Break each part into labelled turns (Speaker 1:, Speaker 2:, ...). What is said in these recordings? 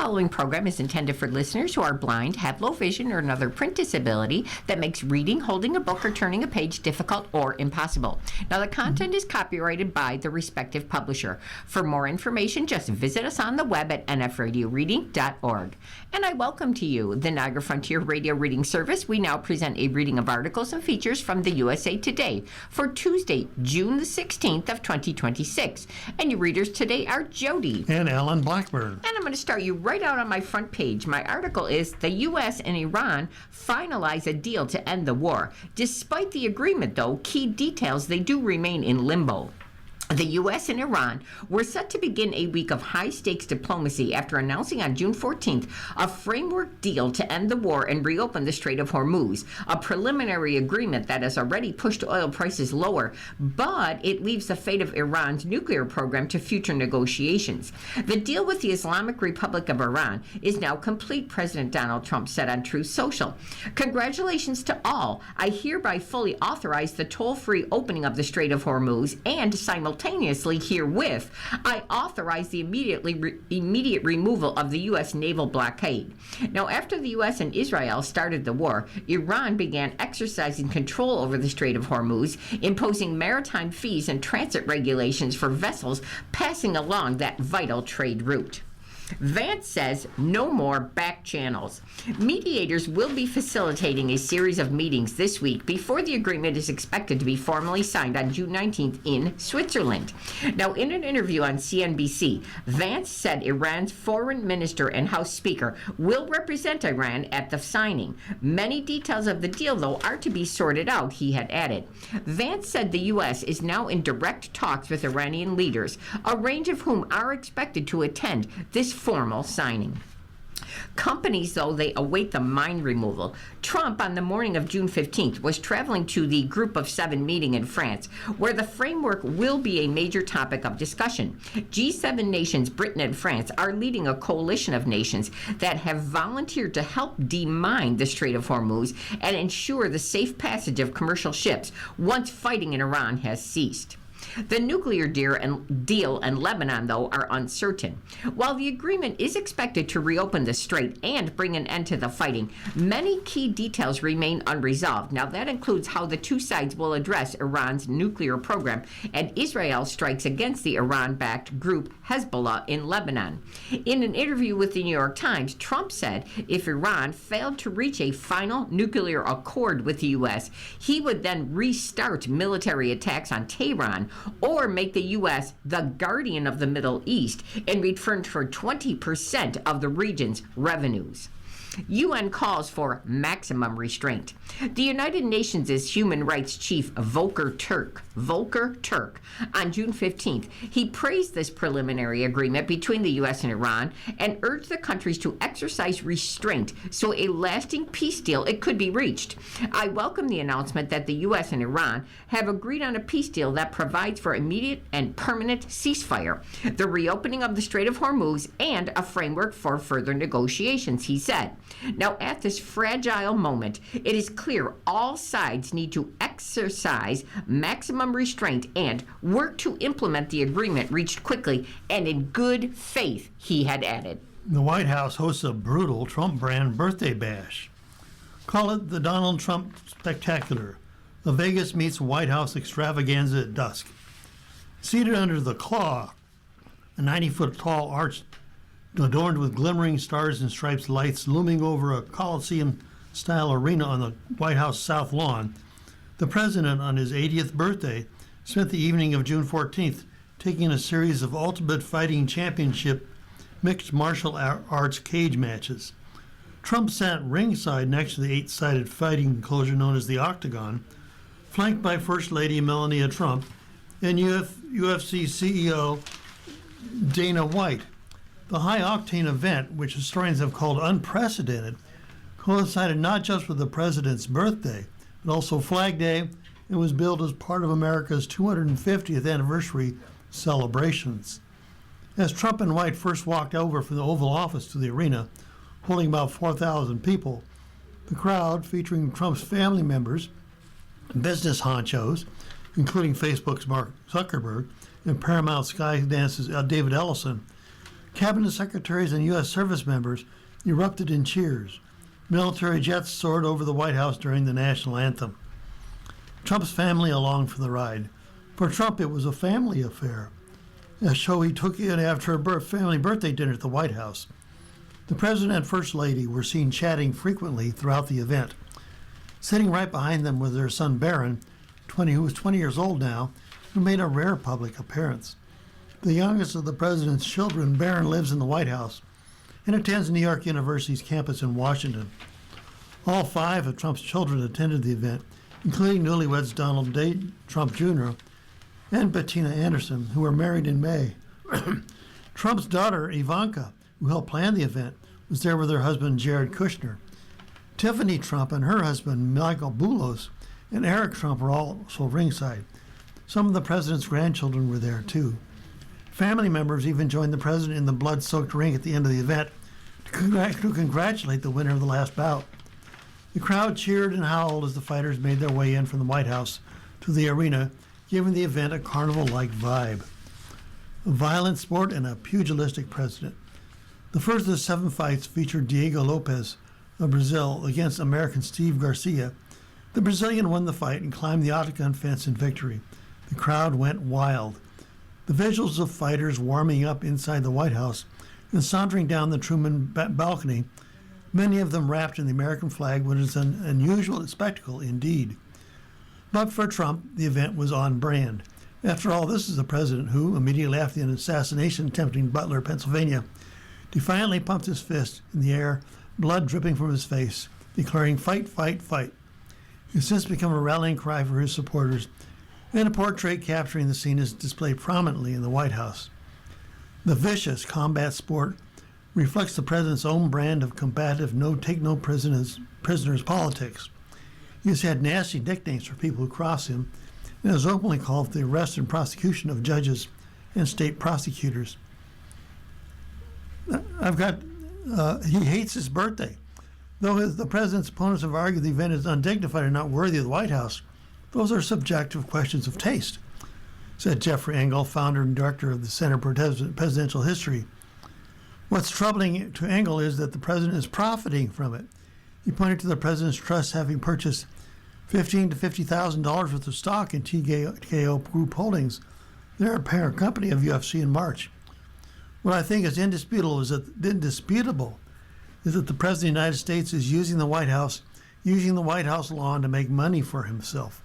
Speaker 1: following program is intended for listeners who are blind, have low vision, or another print disability that makes reading, holding a book, or turning a page difficult or impossible. Now, the content is copyrighted by the respective publisher. For more information, just visit us on the web at nfradioreading.org. And I welcome to you the Niagara Frontier Radio Reading Service. We now present a reading of articles and features from the USA Today for Tuesday, June the 16th of 2026. And your readers today are Jody
Speaker 2: and Alan Blackburn.
Speaker 1: And I'm going to start you right out on my front page. My article is The U.S. and Iran Finalize a Deal to End the War. Despite the agreement, though, key details, they do remain in limbo. The U.S. and Iran were set to begin a week of high-stakes diplomacy after announcing on June 14th a framework deal to end the war and reopen the Strait of Hormuz, a preliminary agreement that has already pushed oil prices lower, but it leaves the fate of Iran's nuclear program to future negotiations. The deal with the Islamic Republic of Iran is now complete, President Donald Trump said on Truth Social. Congratulations to all. I hereby fully authorize the toll-free opening of the Strait of Hormuz and simultaneously herewith, I authorize the immediate removal of the U.S. naval blockade. Now, after the U.S. and Israel started the war, Iran began exercising control over the Strait of Hormuz, imposing maritime fees and transit regulations for vessels passing along that vital trade route. Vance says no more back channels. Mediators will be facilitating a series of meetings this week before the agreement is expected to be formally signed on June 19th in Switzerland. Now, in an interview on CNBC, Vance said Iran's foreign minister and House Speaker will represent Iran at the signing. Many details of the deal, though, are to be sorted out, he had added. Vance said the U.S. is now in direct talks with Iranian leaders, a range of whom are expected to attend this formal signing. Companies, though, they await the mine removal. Trump, on the morning of June 15th, was traveling to the Group of Seven meeting in France, where the framework will be a major topic of discussion. G7 nations, Britain and France, are leading a coalition of nations that have volunteered to help demine the Strait of Hormuz and ensure the safe passage of commercial ships once fighting in Iran has ceased. The nuclear deal and Lebanon, though, are uncertain. While the agreement is expected to reopen the strait and bring an end to the fighting, many key details remain unresolved. Now, that includes how the two sides will address Iran's nuclear program and Israel's strikes against the Iran-backed group Hezbollah in Lebanon. In an interview with the New York Times, Trump said if Iran failed to reach a final nuclear accord with the U.S., he would then restart military attacks on Tehran or make the U.S. the guardian of the Middle East in return for 20% of the region's revenues. UN calls for maximum restraint. The United Nations' human rights chief Volker Turk, on June 15th, he praised this preliminary agreement between the U.S. and Iran and urged the countries to exercise restraint so a lasting peace deal it could be reached. I welcome the announcement that the U.S. and Iran have agreed on a peace deal that provides for immediate and permanent ceasefire, the reopening of the Strait of Hormuz, and a framework for further negotiations, he said. Now, at this fragile moment, it is clear all sides need to exercise maximum restraint and work to implement the agreement reached quickly and in good faith, he had added.
Speaker 2: The White House hosts a brutal Trump brand birthday bash. Call it the Donald Trump Spectacular, the Vegas meets White House extravaganza at dusk. Seated under the Claw, a 90-foot tall arch adorned with glimmering stars and stripes lights looming over a Coliseum-style arena on the White House South Lawn, the president, on his 80th birthday, spent the evening of June 14th taking a series of Ultimate Fighting Championship mixed martial arts cage matches. Trump sat ringside next to the 8-sided fighting enclosure known as the Octagon, flanked by First Lady Melania Trump and UFC CEO Dana White. The high-octane event, which historians have called unprecedented, coincided not just with the president's birthday, but also Flag Day, and was billed as part of America's 250th anniversary celebrations. As Trump and White first walked over from the Oval Office to the arena, holding about 4,000 people, the crowd, featuring Trump's family members, business honchos, including Facebook's Mark Zuckerberg and Paramount Skydance's David Ellison, Cabinet secretaries and U.S. service members erupted in cheers. Military jets soared over the White House during the national anthem. Trump's family along for the ride. For Trump, it was a family affair, a show he took in after a family birthday dinner at the White House. The President and First Lady were seen chatting frequently throughout the event. Sitting right behind them was their son Barron, who was 20 years old now, who made a rare public appearance. The youngest of the President's children, Barron, lives in the White House and attends New York University's campus in Washington. All 5 of Trump's children attended the event, including newlyweds Donald J. Trump Jr. and Bettina Anderson, who were married in May. Trump's daughter, Ivanka, who helped plan the event, was there with her husband, Jared Kushner. Tiffany Trump and her husband, Michael Boulos, and Eric Trump were also ringside. Some of the president's grandchildren were there, too. Family members even joined the president in the blood-soaked ring at the end of the event to congratulate the winner of the last bout. The crowd cheered and howled as the fighters made their way in from the White House to the arena, giving the event a carnival-like vibe. A violent sport and a pugilistic president. The first of the 7 fights featured Diego Lopes of Brazil against American Steve Garcia. The Brazilian won the fight and climbed the octagon fence in victory. The crowd went wild. The visuals of fighters warming up inside the White House and sauntering down the Truman balcony, many of them wrapped in the American flag, was an unusual spectacle indeed. But for Trump, the event was on brand. After all, this is the president who, immediately after the assassination attempt in Butler, Pennsylvania, defiantly pumped his fist in the air, blood dripping from his face, declaring, "Fight, fight, fight." It has since become a rallying cry for his supporters, and a portrait capturing the scene is displayed prominently in the White House. The vicious combat sport reflects the president's own brand of combative, prisoners politics. He has had nasty nicknames for people who cross him, and has openly called for the arrest and prosecution of judges and state prosecutors. He hates his birthday. Though the president's opponents have argued the event is undignified and not worthy of the White House, those are subjective questions of taste, said Jeffrey Engel, founder and director of the Center for Presidential History. What's troubling to Engel is that the president is profiting from it. He pointed to the president's trust having purchased $15,000 to $50,000 worth of stock in TKO Group Holdings, their parent company of UFC, in March. What I think is indisputable is that the President of the United States is using the White House lawn to make money for himself.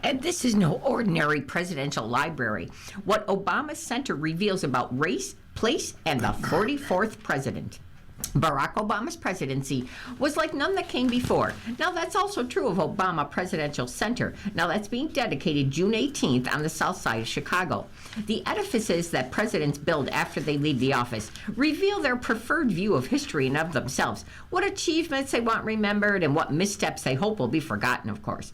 Speaker 1: And this is no ordinary presidential library. What Obama's center reveals about race, place, and the 44th president. Barack Obama's presidency was like none that came before. Now, that's also true of Obama Presidential Center. Now, that's being dedicated June 18th on the south side of Chicago. The edifices that presidents build after they leave the office reveal their preferred view of history and of themselves, what achievements they want remembered and what missteps they hope will be forgotten, of course.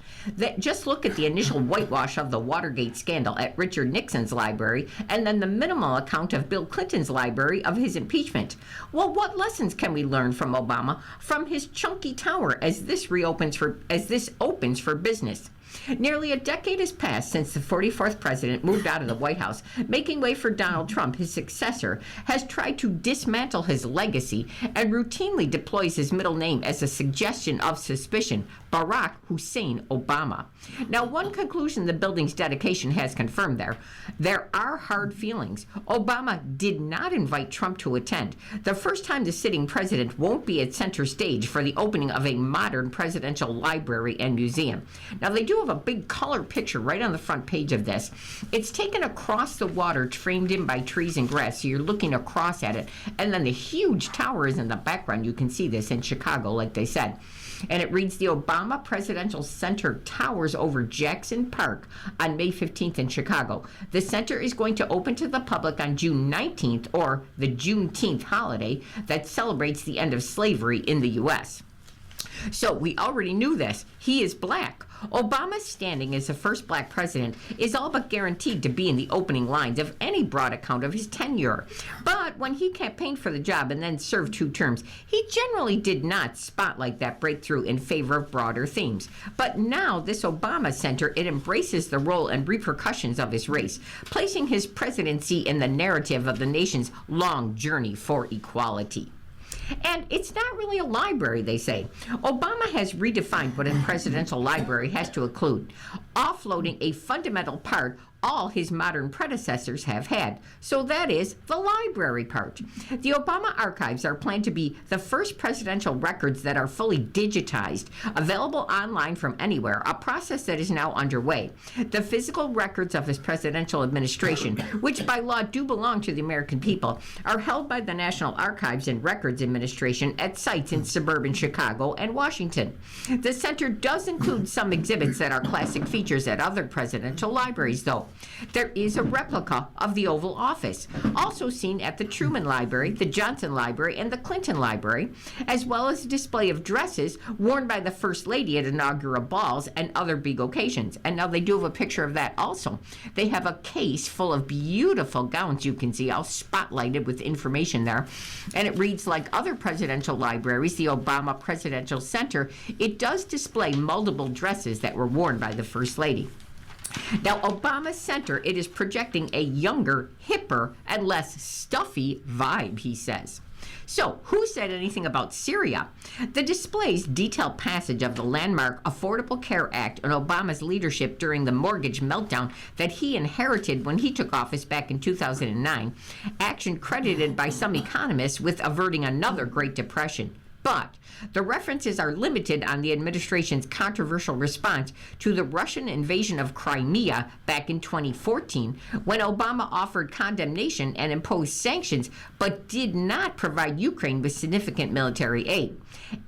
Speaker 1: Just look at the initial whitewash of the Watergate scandal at Richard Nixon's library, and then the minimal account of Bill Clinton's library of his impeachment. Well, what lessons can we learn from Obama from his chunky tower as this opens for business? Nearly a decade has passed since the 44th president moved out of the White House, making way for Donald Trump. His successor has tried to dismantle his legacy and routinely deploys his middle name as a suggestion of suspicion, Barack Hussein Obama. Now, one conclusion the building's dedication has confirmed there are hard feelings. Obama did not invite Trump to attend. The first time the sitting president won't be at center stage for the opening of a modern presidential library and museum. Now, they do have a big color picture right on the front page of this. It's taken across the water, framed in by trees and grass, so you're looking across at it. And then the huge tower is in the background. You can see this in Chicago, like they said. And it reads, the Obama Presidential Center towers over Jackson Park on May 15th in Chicago. The center is going to open to the public on June 19th, or the Juneteenth holiday that celebrates the end of slavery in the U.S. So we already knew this. He is black. Obama's standing as the first black president is all but guaranteed to be in the opening lines of any broad account of his tenure. But when he campaigned for the job and then served 2 terms, he generally did not spotlight that breakthrough in favor of broader themes. But now this Obama Center, it embraces the role and repercussions of his race, placing his presidency in the narrative of the nation's long journey for equality. And it's not really a library, they say. Obama has redefined what a presidential library has to include, offloading a fundamental part all his modern predecessors have had. So that is the library part. The Obama archives are planned to be the first presidential records that are fully digitized, available online from anywhere, a process that is now underway. The physical records of his presidential administration, which by law do belong to the American people, are held by the National Archives and Records Administration at sites in suburban Chicago and Washington. The center does include some exhibits that are classic features at other presidential libraries, though. There is a replica of the Oval Office, also seen at the Truman Library, the Johnson Library, and the Clinton Library, as well as a display of dresses worn by the First Lady at inaugural balls and other big occasions. And now they do have a picture of that also. They have a case full of beautiful gowns, you can see, all spotlighted with information there. And it reads like other presidential libraries, the Obama Presidential Center, it does display multiple dresses that were worn by the First Lady. Now, Obama Center, it is projecting a younger, hipper, and less stuffy vibe, he says. So, who said anything about Syria? The displays detail passage of the landmark Affordable Care Act and Obama's leadership during the mortgage meltdown that he inherited when he took office back in 2009, action credited by some economists with averting another Great Depression. But the references are limited on the administration's controversial response to the Russian invasion of Crimea back in 2014, when Obama offered condemnation and imposed sanctions, but did not provide Ukraine with significant military aid.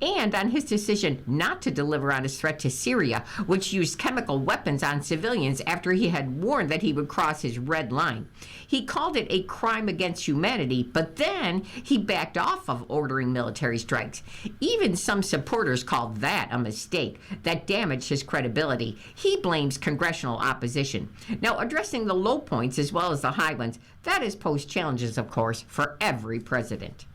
Speaker 1: And on his decision not to deliver on his threat to Syria, which used chemical weapons on civilians after he had warned that he would cross his red line. He called it a crime against humanity, but then he backed off of ordering military strikes. Even some supporters called that a mistake that damaged his credibility. He blames congressional opposition. Now, addressing the low points as well as the high ones, that has posed challenges, of course, for every president.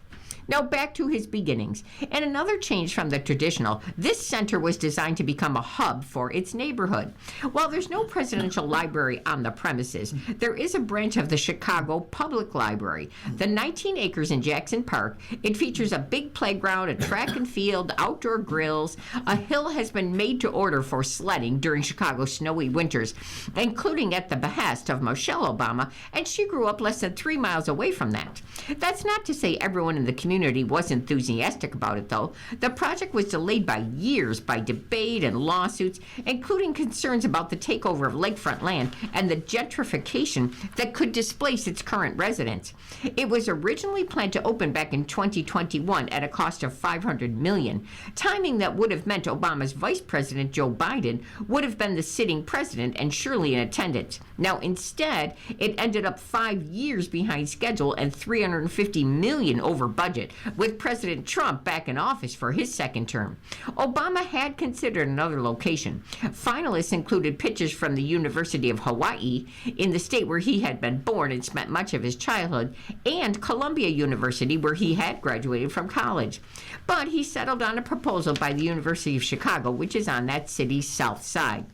Speaker 1: Now back to his beginnings. And another change from the traditional, this center was designed to become a hub for its neighborhood. While there's no presidential library on the premises, there is a branch of the Chicago Public Library. The 19 acres in Jackson Park, it features a big playground, a track and field, outdoor grills. A hill has been made to order for sledding during Chicago's snowy winters, including at the behest of Michelle Obama, and she grew up less than 3 miles away from that. That's not to say everyone in the community was enthusiastic about it, though. The project was delayed by years by debate and lawsuits, including concerns about the takeover of lakefront land and the gentrification that could displace its current residents. It was originally planned to open back in 2021 at a cost of $500 million, timing that would have meant Obama's Vice President Joe Biden would have been the sitting president and surely in attendance. Now, instead, it ended up 5 years behind schedule and $350 million over budget, with President Trump back in office for his second term. Obama had considered another location. Finalists included pitches from the University of Hawaii, in the state where he had been born and spent much of his childhood, and Columbia University, where he had graduated from college. But he settled on a proposal by the University of Chicago, which is on that city's south side.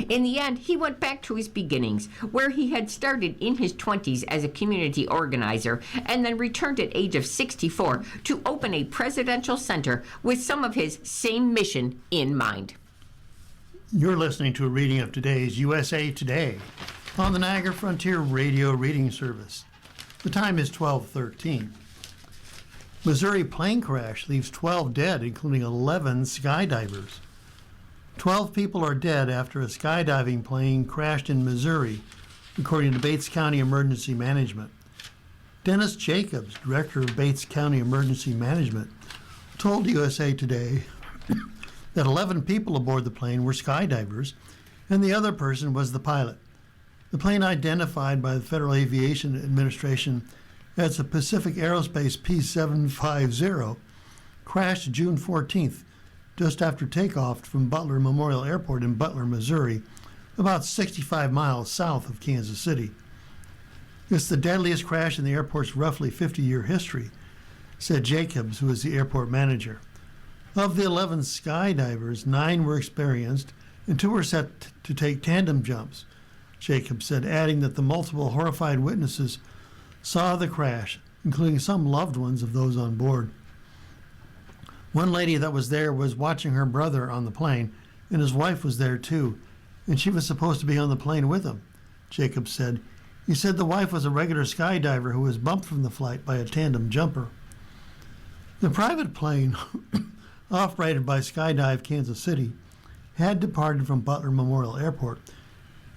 Speaker 1: In the end, he went back to his beginnings, where he had started in his 20s as a community organizer and then returned at age of 64 to open a presidential center with some of his same mission in mind.
Speaker 2: You're listening to a reading of today's USA Today on the Niagara Frontier Radio Reading Service. The time is 12:13. Missouri plane crash leaves 12 dead, including 11 skydivers. 12 people are dead after a skydiving plane crashed in Missouri, according to Bates County Emergency Management. Dennis Jacobs, director of Bates County Emergency Management, told USA Today that 11 people aboard the plane were skydivers, and the other person was the pilot. The plane, identified by the Federal Aviation Administration as the Pacific Aerospace P-750, crashed June 14th just after takeoff from Butler Memorial Airport in Butler, Missouri, about 65 miles south of Kansas City. It's the deadliest crash in the airport's roughly 50-year history, said Jacobs, who is the airport manager. Of the 11 skydivers, 9 were experienced and 2 were set to take tandem jumps, Jacobs said, adding that the multiple horrified witnesses saw the crash, including some loved ones of those on board. One lady that was there was watching her brother on the plane, and his wife was there too, and she was supposed to be on the plane with him, Jacobs said. He said the wife was a regular skydiver who was bumped from the flight by a tandem jumper. The private plane, operated by Skydive Kansas City, had departed from Butler Memorial Airport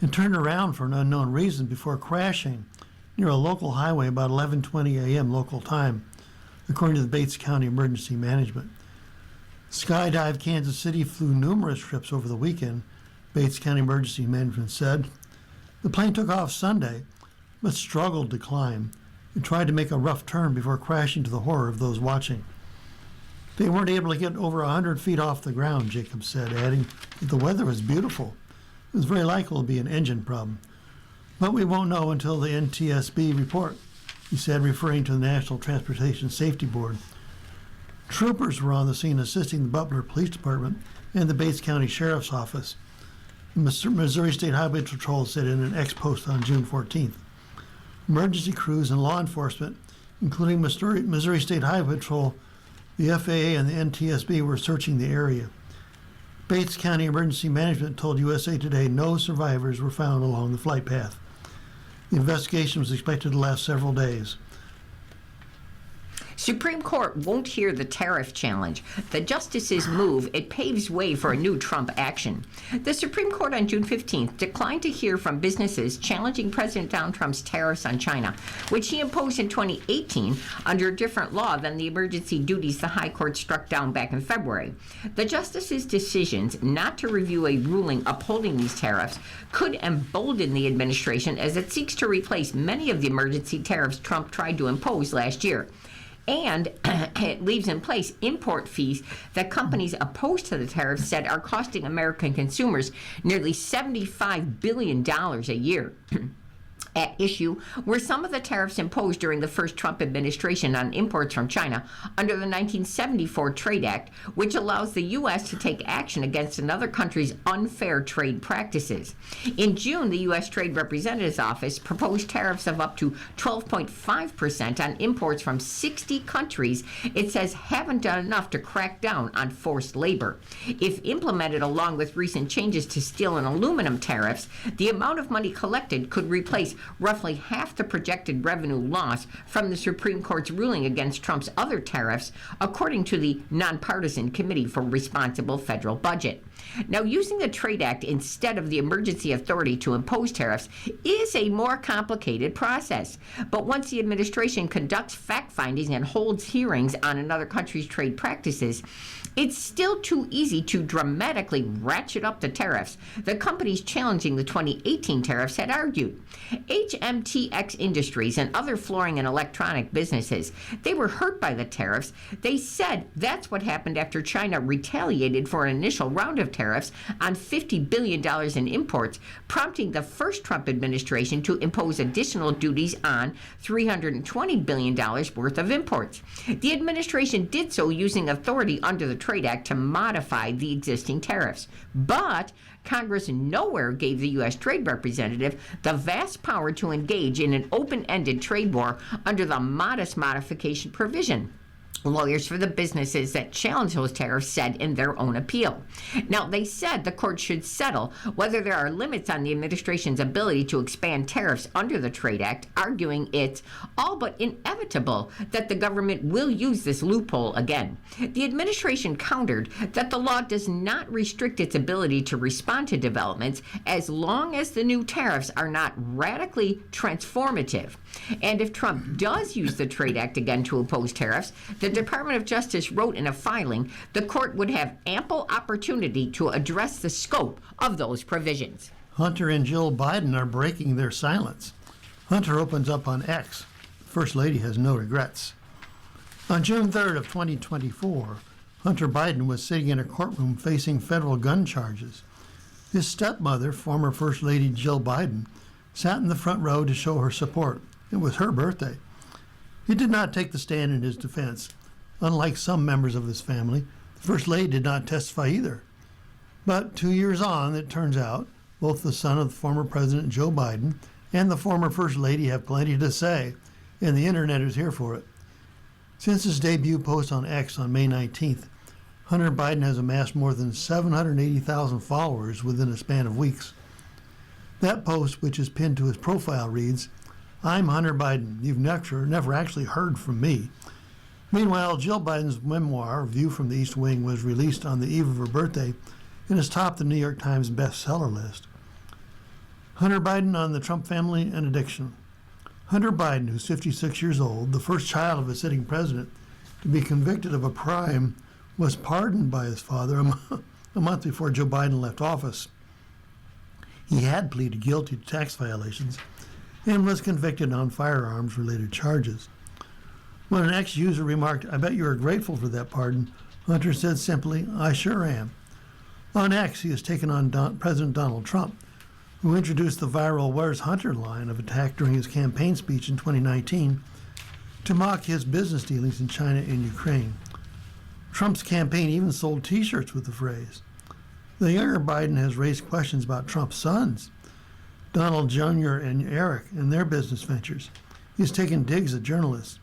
Speaker 2: and turned around for an unknown reason before crashing near a local highway about 11:20 a.m. local time, according to the Bates County Emergency Management. Skydive Kansas City flew numerous trips over the weekend, Bates County Emergency Management said. The plane took off Sunday, but struggled to climb and tried to make a rough turn before crashing to the horror of those watching. They weren't able to get over 100 feet off the ground, Jacobs said, adding that the weather was beautiful. It was very likely to be an engine problem. But we won't know until the NTSB report, he said, referring to the National Transportation Safety Board. Troopers were on the scene assisting the Butler Police Department and the Bates County Sheriff's Office. The Missouri State Highway Patrol said in an ex-post on June 14th. Emergency crews and law enforcement, including Missouri State Highway Patrol, the FAA, and the NTSB, were searching the area. Bates County Emergency Management told USA Today no survivors were found along the flight path. The investigation was expected to last several days.
Speaker 1: Supreme Court won't hear the tariff challenge. The justices move. It paves way for a new Trump action. The Supreme Court on June 15th declined to hear from businesses challenging President Donald Trump's tariffs on China, which he imposed in 2018 under a different law than the emergency duties the High Court struck down back in February. The justices' decisions not to review a ruling upholding these tariffs could embolden the administration as it seeks to replace many of the emergency tariffs Trump tried to impose last year. And it leaves in place import fees that companies opposed to the tariffs said are costing American consumers nearly $75 billion a year. At issue were some of the tariffs imposed during the first Trump administration on imports from China under the 1974 Trade Act, which allows the U.S. to take action against another country's unfair trade practices. In June, the U.S. Trade Representative's Office proposed tariffs of up to 12.5% on imports from 60 countries it says haven't done enough to crack down on forced labor. If implemented along with recent changes to steel and aluminum tariffs, the amount of money collected could replace roughly half the projected revenue loss from the Supreme Court's ruling against Trump's other tariffs, according to the Nonpartisan Committee for Responsible Federal Budget. Now, using the Trade Act instead of the emergency authority to impose tariffs is a more complicated process. But once the administration conducts fact-finding and holds hearings on another country's trade practices, it's still too easy to dramatically ratchet up the tariffs. The companies challenging the 2018 tariffs had argued. HMTX Industries and other flooring and electronic businesses, they were hurt by the tariffs. They said that's what happened after China retaliated for an initial round of tariffs on $50 billion in imports, prompting the first Trump administration to impose additional duties on $320 billion worth of imports. The administration did so using authority under the Trade Act to modify the existing tariffs. But Congress nowhere gave the U.S. Trade Representative the vast power to engage in an open-ended trade war under the modest modification provision. Lawyers for the businesses that challenged those tariffs said in their own appeal. Now, they said the court should settle whether there are limits on the administration's ability to expand tariffs under the Trade Act, arguing it's all but inevitable that the government will use this loophole again. The administration countered that the law does not restrict its ability to respond to developments as long as the new tariffs are not radically transformative. And if Trump does use the Trade Act again to impose tariffs, the Department of Justice wrote in a filing, the court would have ample opportunity to address the scope of those provisions.
Speaker 2: Hunter and Jill Biden are breaking their silence. Hunter opens up on X. First Lady has no regrets. On June 3rd of 2024, Hunter Biden was sitting in a courtroom facing federal gun charges. His stepmother, former First Lady Jill Biden, sat in the front row to show her support. It was her birthday. He did not take the stand in his defense. Unlike some members of his family, the First Lady did not testify either. But 2 years on, it turns out, both the son of the former President Joe Biden and the former First Lady have plenty to say, and the internet is here for it. Since his debut post on X on May 19th, Hunter Biden has amassed more than 780,000 followers within a span of weeks. That post, which is pinned to his profile, reads, "I'm Hunter Biden. You've never actually heard from me." Meanwhile, Jill Biden's memoir, View from the East Wing, was released on the eve of her birthday and has topped the New York Times bestseller list. Hunter Biden on the Trump family and addiction. Hunter Biden, who's 56 years old, the first child of a sitting president to be convicted of a crime, was pardoned by his father a month before Joe Biden left office. He had pleaded guilty to tax violations and was convicted on firearms-related charges. When an ex-user remarked, "I bet you are grateful for that pardon," Hunter said simply, "I sure am." On X, he has taken on President Donald Trump, who introduced the viral "Where's Hunter" line of attack during his campaign speech in 2019 to mock his business dealings in China and Ukraine. Trump's campaign even sold T-shirts with the phrase. The younger Biden has raised questions about Trump's sons, Donald Jr. and Eric, and their business ventures. He's taken digs at journalists.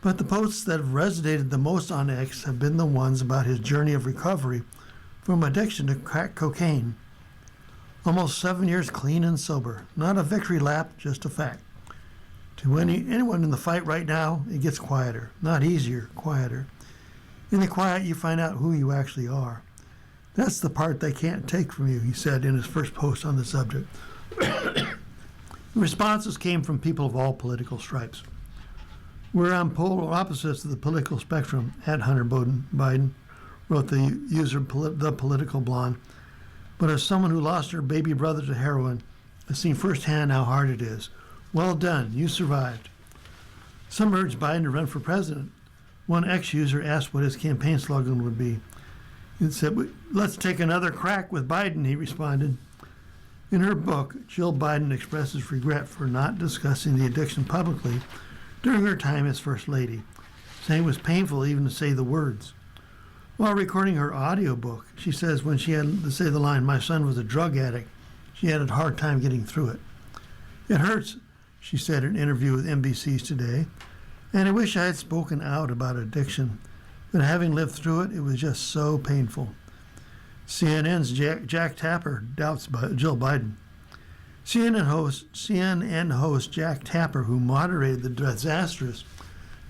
Speaker 2: But the posts that have resonated the most on X have been the ones about his journey of recovery from addiction to crack cocaine. Almost 7 years clean and sober. Not a victory lap, just a fact. To anyone in the fight right now, it gets quieter. Not easier, quieter. In the quiet, you find out who you actually are. That's the part they can't take from you, he said in his first post on the subject. Responses came from people of all political stripes. "We're on polar opposites of the political spectrum," at Hunter Biden, wrote the user The Political Blonde. "But as someone who lost her baby brother to heroin, I've seen firsthand how hard it is. Well done, you survived." Some urged Biden to run for president. One ex-user asked what his campaign slogan would be. It said, "Let's take another crack with Biden," he responded. In her book, Jill Biden expresses regret for not discussing the addiction publicly during her time as First Lady, saying it was painful even to say the words. While recording her audiobook, she says when she had to say the line, "My son was a drug addict," she had a hard time getting through it. "It hurts," she said in an interview with NBC's Today, "and I wish I had spoken out about addiction, but having lived through it, it was just so painful." CNN's Jack Tapper doubts Jill Biden. CNN host Jack Tapper, who moderated the disastrous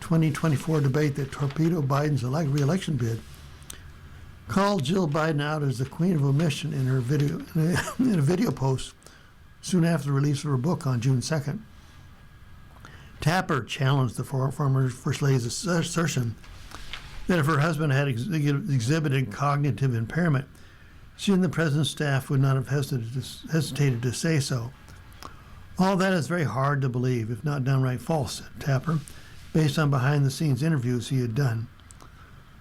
Speaker 2: 2024 debate that torpedoed Biden's re-election bid, called Jill Biden out as the queen of omission in a video post soon after the release of her book on June 2nd. Tapper challenged the former First Lady's assertion that if her husband had exhibited cognitive impairment, she and the president's staff would not have hesitated to say so. "All that is very hard to believe, if not downright false," said Tapper, based on behind-the-scenes interviews he had done.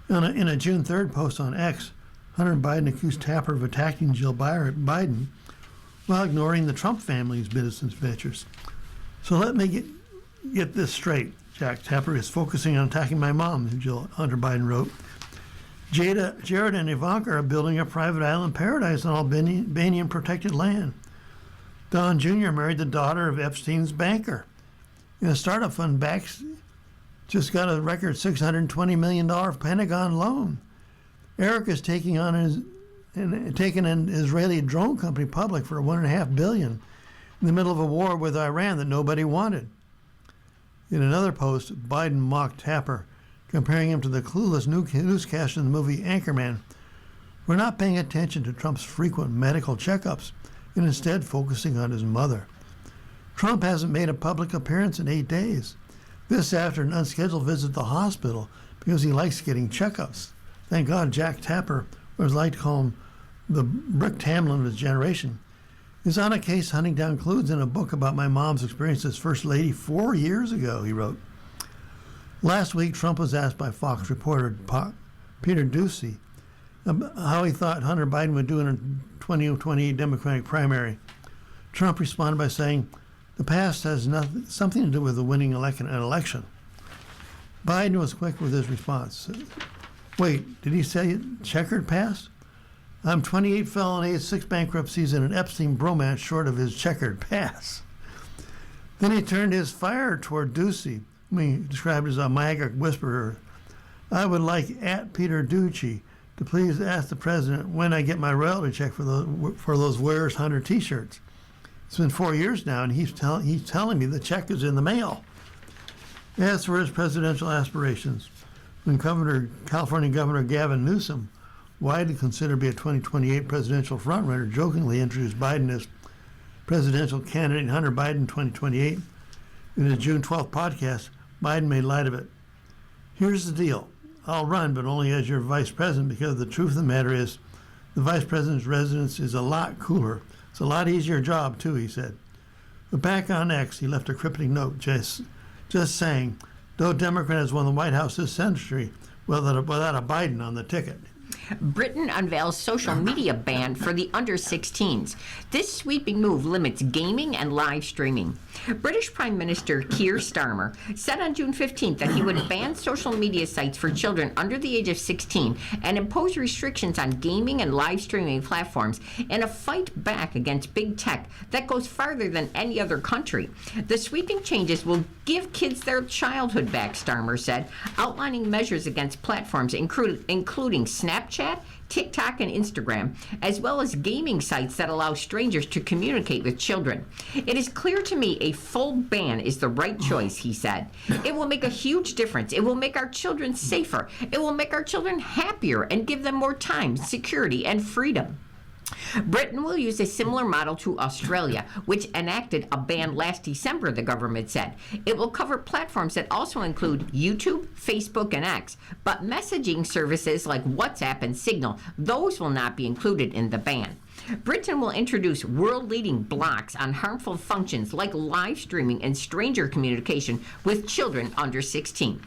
Speaker 2: In a June 3rd post on X, Hunter Biden accused Tapper of attacking Jill Biden while ignoring the Trump family's business ventures. "So let me get this straight. Jack Tapper is focusing on attacking my mom," Hunter Biden wrote. "Jared and Ivanka are building a private island paradise on Albanian protected land. Don Jr. married the daughter of Epstein's banker. And a startup fund just got a record $620 million Pentagon loan. Eric is taking an Israeli drone company public for $1.5 billion in the middle of a war with Iran that nobody wanted." In another post, Biden mocked Tapper, comparing him to the clueless newscaster in the movie Anchorman, for not paying attention to Trump's frequent medical checkups and instead focusing on his mother. Trump hasn't made a public appearance in 8 days. This after an unscheduled visit to the hospital because he likes getting checkups. Thank God Jack Tapper, or as I like to call him, the Rick Tamlin of his generation, is on a case hunting down clues in a book about my mom's experience as First Lady 4 years ago, he wrote. Last week, Trump was asked by Fox reporter Peter Doocy, how he thought Hunter Biden would do in a 2028 Democratic primary. Trump responded by saying, the past has something to do with the winning an election. Biden was quick with his response. Wait, did he say checkered past? I'm 28 felonies, 6 bankruptcies, and an Epstein bromance short of his checkered past. Then he turned his fire toward Doocy, whom he described as a MAGA whisperer. I would like Peter Doocy to please ask the president when I get my royalty check for those Wears Hunter T-shirts. It's been 4 years now, and he's telling me the check is in the mail. As for his presidential aspirations, when California Governor Gavin Newsom, widely considered to be a 2028 presidential frontrunner, jokingly introduced Biden as presidential candidate Hunter Biden 2028 in his June 12th podcast, Biden made light of it. Here's the deal. I'll run, but only as your vice president, because the truth of the matter is the vice president's residence is a lot cooler. It's a lot easier job, too, he said. But back on X, he left a cryptic note just saying, no Democrat has won the White House this century without a Biden on the ticket.
Speaker 1: Britain unveils social media ban for the under 16s. This sweeping move limits gaming and live streaming. British Prime Minister Keir Starmer said on June 15th that he would ban social media sites for children under the age of 16 and impose restrictions on gaming and live streaming platforms in a fight back against big tech that goes farther than any other country. The sweeping changes will give kids their childhood back, Starmer said, outlining measures against platforms including Snapchat, TikTok, and Instagram, as well as gaming sites that allow strangers to communicate with children. It is clear to me a full ban is the right choice, he said. It will make a huge difference. It will make our children safer. It will make our children happier and give them more time, security, and freedom. Britain will use a similar model to Australia, which enacted a ban last December, the government said. It will cover platforms that also include YouTube, Facebook, and X, but messaging services like WhatsApp and Signal, those will not be included in the ban. Britain will introduce world-leading blocks on harmful functions like live streaming and stranger communication with children under 16.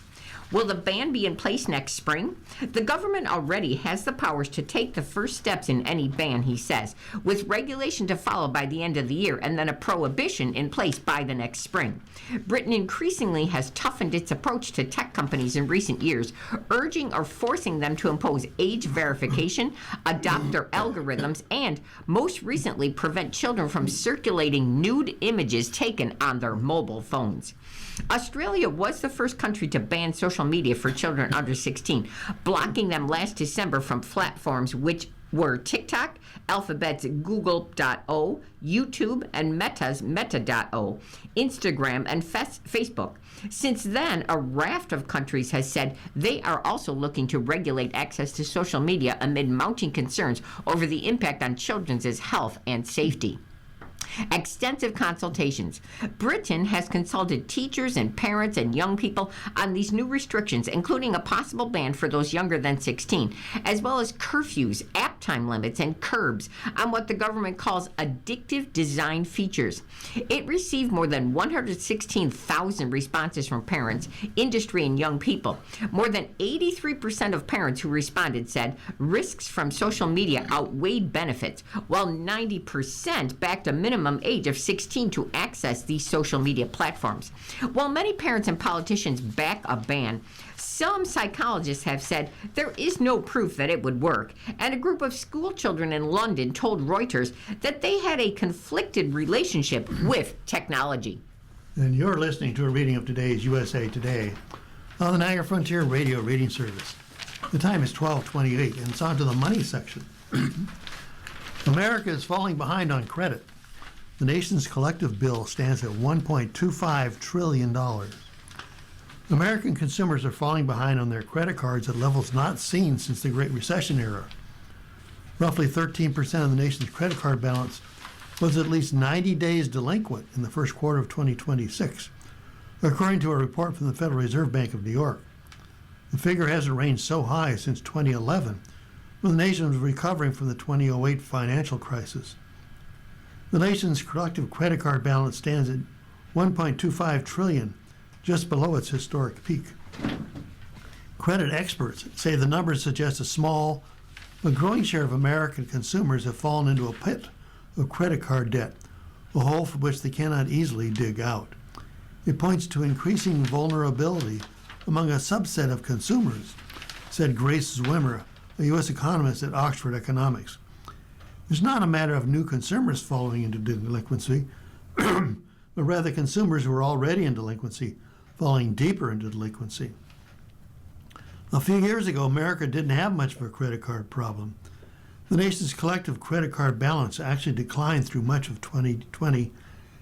Speaker 1: Will the ban be in place next spring? The government already has the powers to take the first steps in any ban, he says, with regulation to follow by the end of the year and then a prohibition in place by the next spring. Britain increasingly has toughened its approach to tech companies in recent years, urging or forcing them to impose age verification, adopt their algorithms, and, most recently, prevent children from circulating nude images taken on their mobile phones. Australia was the first country to ban social media for children under 16, blocking them last December from platforms which were TikTok, Alphabet's Google.o, YouTube, and Meta's Meta.o, Instagram, and Facebook. Since then, a raft of countries has said they are also looking to regulate access to social media amid mounting concerns over the impact on children's health and safety. Extensive consultations. Britain has consulted teachers and parents and young people on these new restrictions, including a possible ban for those younger than 16, as well as curfews, app time limits, and curbs on what the government calls addictive design features. It received more than 116,000 responses from parents, industry, and young people. More than 83% of parents who responded said risks from social media outweighed benefits, while 90% backed a minimum age of 16 to access these social media platforms. While many parents and politicians back a ban, some psychologists have said there is no proof that it would work, and a group of school children in London told Reuters that they had a conflicted relationship with technology.
Speaker 2: And you're listening to a reading of today's USA Today on the Niagara Frontier Radio Reading Service. The time is 12:28, and it's on to the money section. America is falling behind on credit. The nation's collective bill stands at $1.25 trillion. American consumers are falling behind on their credit cards at levels not seen since the Great Recession era. Roughly 13% of the nation's credit card balance was at least 90 days delinquent in the first quarter of 2026, according to a report from the Federal Reserve Bank of New York. The figure hasn't ranged so high since 2011, when the nation was recovering from the 2008 financial crisis. The nation's collective credit card balance stands at $1.25 trillion, just below its historic peak. Credit experts say the numbers suggest a small but growing share of American consumers have fallen into a pit of credit card debt, a hole from which they cannot easily dig out. It points to increasing vulnerability among a subset of consumers, said Grace Zwimmer, a U.S. economist at Oxford Economics. It's not a matter of new consumers falling into delinquency, but rather consumers who are already in delinquency falling deeper into delinquency. A few years ago, America didn't have much of a credit card problem. The nation's collective credit card balance actually declined through much of 2020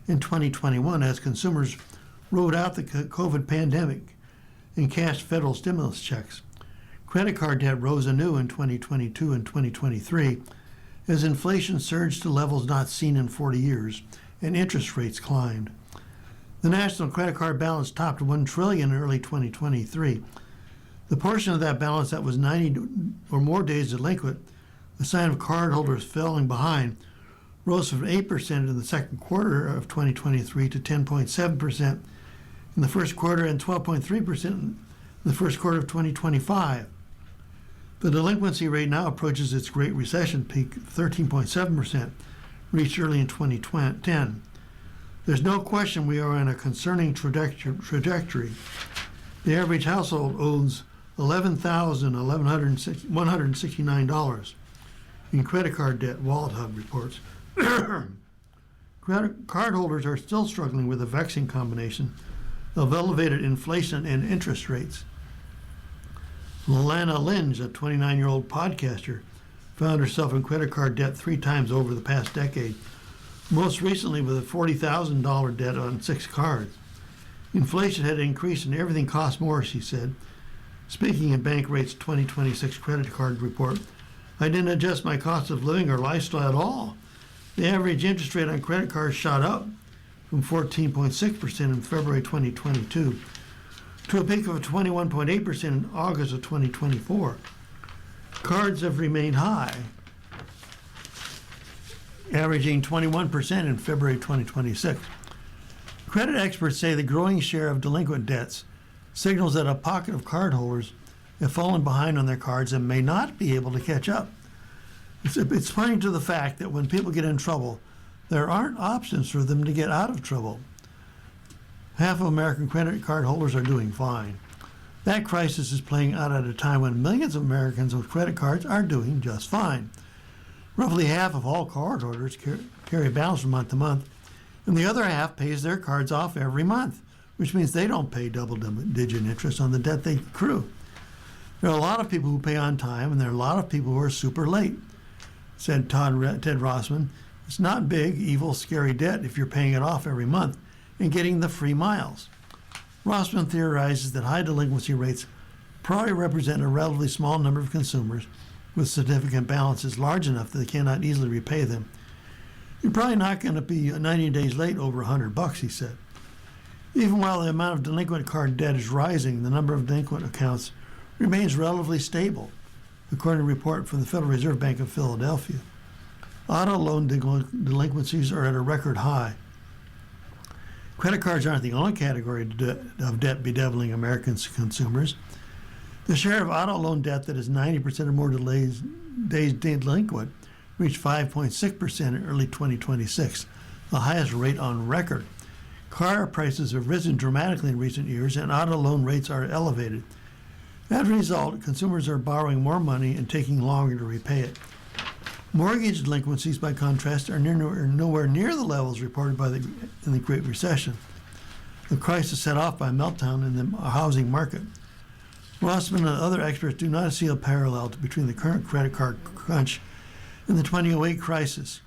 Speaker 2: and 2021 as consumers rode out the COVID pandemic and cashed federal stimulus checks. Credit card debt rose anew in 2022 and 2023 as inflation surged to levels not seen in 40 years and interest rates climbed. The national credit card balance topped $1 trillion in early 2023. The portion of that balance that was 90 or more days delinquent, a sign of cardholders falling behind, rose from 8% in the second quarter of 2023 to 10.7% in the first quarter and 12.3% in the first quarter of 2025. The delinquency rate now approaches its Great Recession peak of 13.7%, reached early in 2010. There's no question we are on a concerning trajectory. The average household owns $11,169 in credit card debt, WalletHub reports. Cardholders are still struggling with a vexing combination of elevated inflation and interest rates. Lana Lynch, a 29-year-old podcaster, found herself in credit card debt 3 times over the past decade, most recently with a $40,000 debt on 6 cards. Inflation had increased and everything cost more, she said. Speaking in Bankrate's 2026 credit card report, I didn't adjust my cost of living or lifestyle at all. The average interest rate on credit cards shot up from 14.6% in February 2022 to a peak of 21.8% in August of 2024. Cards have remained high, averaging 21% in February 2026. Credit experts say the growing share of delinquent debts signals that a pocket of cardholders have fallen behind on their cards and may not be able to catch up. It's pointing to the fact that when people get in trouble, there aren't options for them to get out of trouble. Half of American credit card holders are doing fine. That crisis is playing out at a time when millions of Americans with credit cards are doing just fine. Roughly half of all cardholders carry a balance from month to month, and the other half pays their cards off every month, which means they don't pay double-digit interest on the debt they accrue. There are a lot of people who pay on time, and there are a lot of people who are super late, said Ted Rossman. It's not big, evil, scary debt if you're paying it off every month and getting the free miles. Rossman theorizes that high delinquency rates probably represent a relatively small number of consumers with significant balances large enough that they cannot easily repay them. You're probably not going to be 90 days late over $100, he said. Even while the amount of delinquent card debt is rising, the number of delinquent accounts remains relatively stable, according to a report from the Federal Reserve Bank of Philadelphia. Auto loan delinquencies are at a record high. Credit cards aren't the only category of debt bedeviling American consumers. The share of auto loan debt that is 90% or more days delinquent reached 5.6% in early 2026, the highest rate on record. Car prices have risen dramatically in recent years, and auto loan rates are elevated. As a result, consumers are borrowing more money and taking longer to repay it. Mortgage delinquencies, by contrast, are nowhere near the levels reported in the Great Recession, the crisis set off by a meltdown in the housing market. Rossman and other experts do not see a parallel between the current credit card crunch and the 2008 crisis.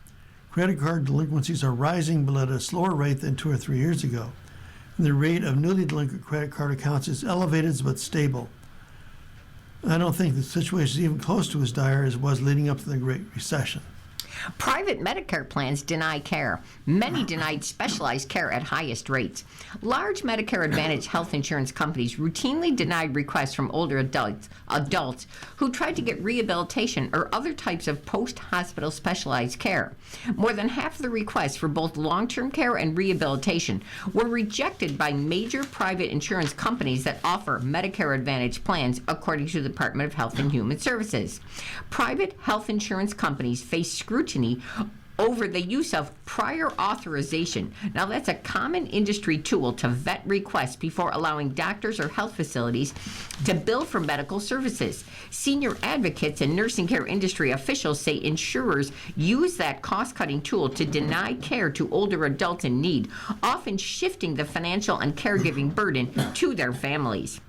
Speaker 2: Credit card delinquencies are rising, but at a slower rate than 2 or 3 years ago. And the rate of newly delinquent credit card accounts is elevated but stable. I don't think the situation is even close to as dire as it was leading up to the Great Recession.
Speaker 1: Private Medicare plans deny care. Many denied specialized care at highest rates. Large Medicare Advantage health insurance companies routinely denied requests from older adults who tried to get rehabilitation or other types of post-hospital specialized care. More than half of the requests for both long-term care and rehabilitation were rejected by major private insurance companies that offer Medicare Advantage plans, according to the Department of Health and Human Services. Private health insurance companies face scrutiny over the use of prior authorization. Now, that's a common industry tool to vet requests before allowing doctors or health facilities to bill for medical services. Senior advocates and nursing care industry officials say insurers use that cost-cutting tool to deny care to older adults in need, often shifting the financial and caregiving burden to their families.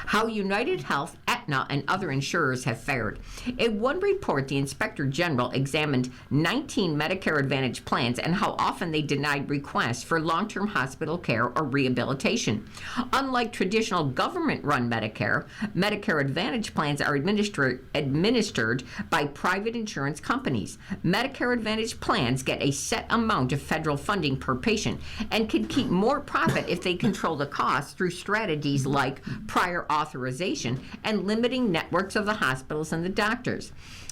Speaker 1: How United Health, Aetna, and other insurers have fared. In one report, the Inspector General examined 19 Medicare Advantage plans and how often they denied requests for long-term hospital care or rehabilitation. Unlike traditional government-run Medicare, Medicare Advantage plans are administered by private insurance companies. Medicare Advantage plans get a set amount of federal funding per patient and can keep more profit if they control the costs through strategies like prior authorization and limiting networks of the hospitals and the doctors.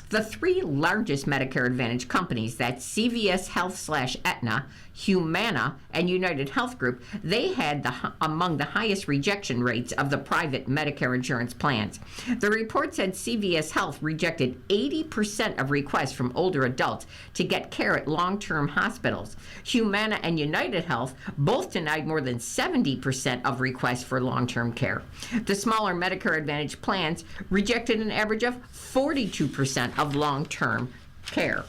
Speaker 1: The three largest Medicare Advantage companies, that's CVS Health/Aetna, Humana, and United Health Group, they had among the highest rejection rates of the private Medicare insurance plans. The report said CVS Health rejected 80% of requests from older adults to get care at long-term hospitals. Humana and United Health both denied more than 70% of requests for long-term care. The smaller Medicare Advantage plans rejected an average of 42% of long-term care.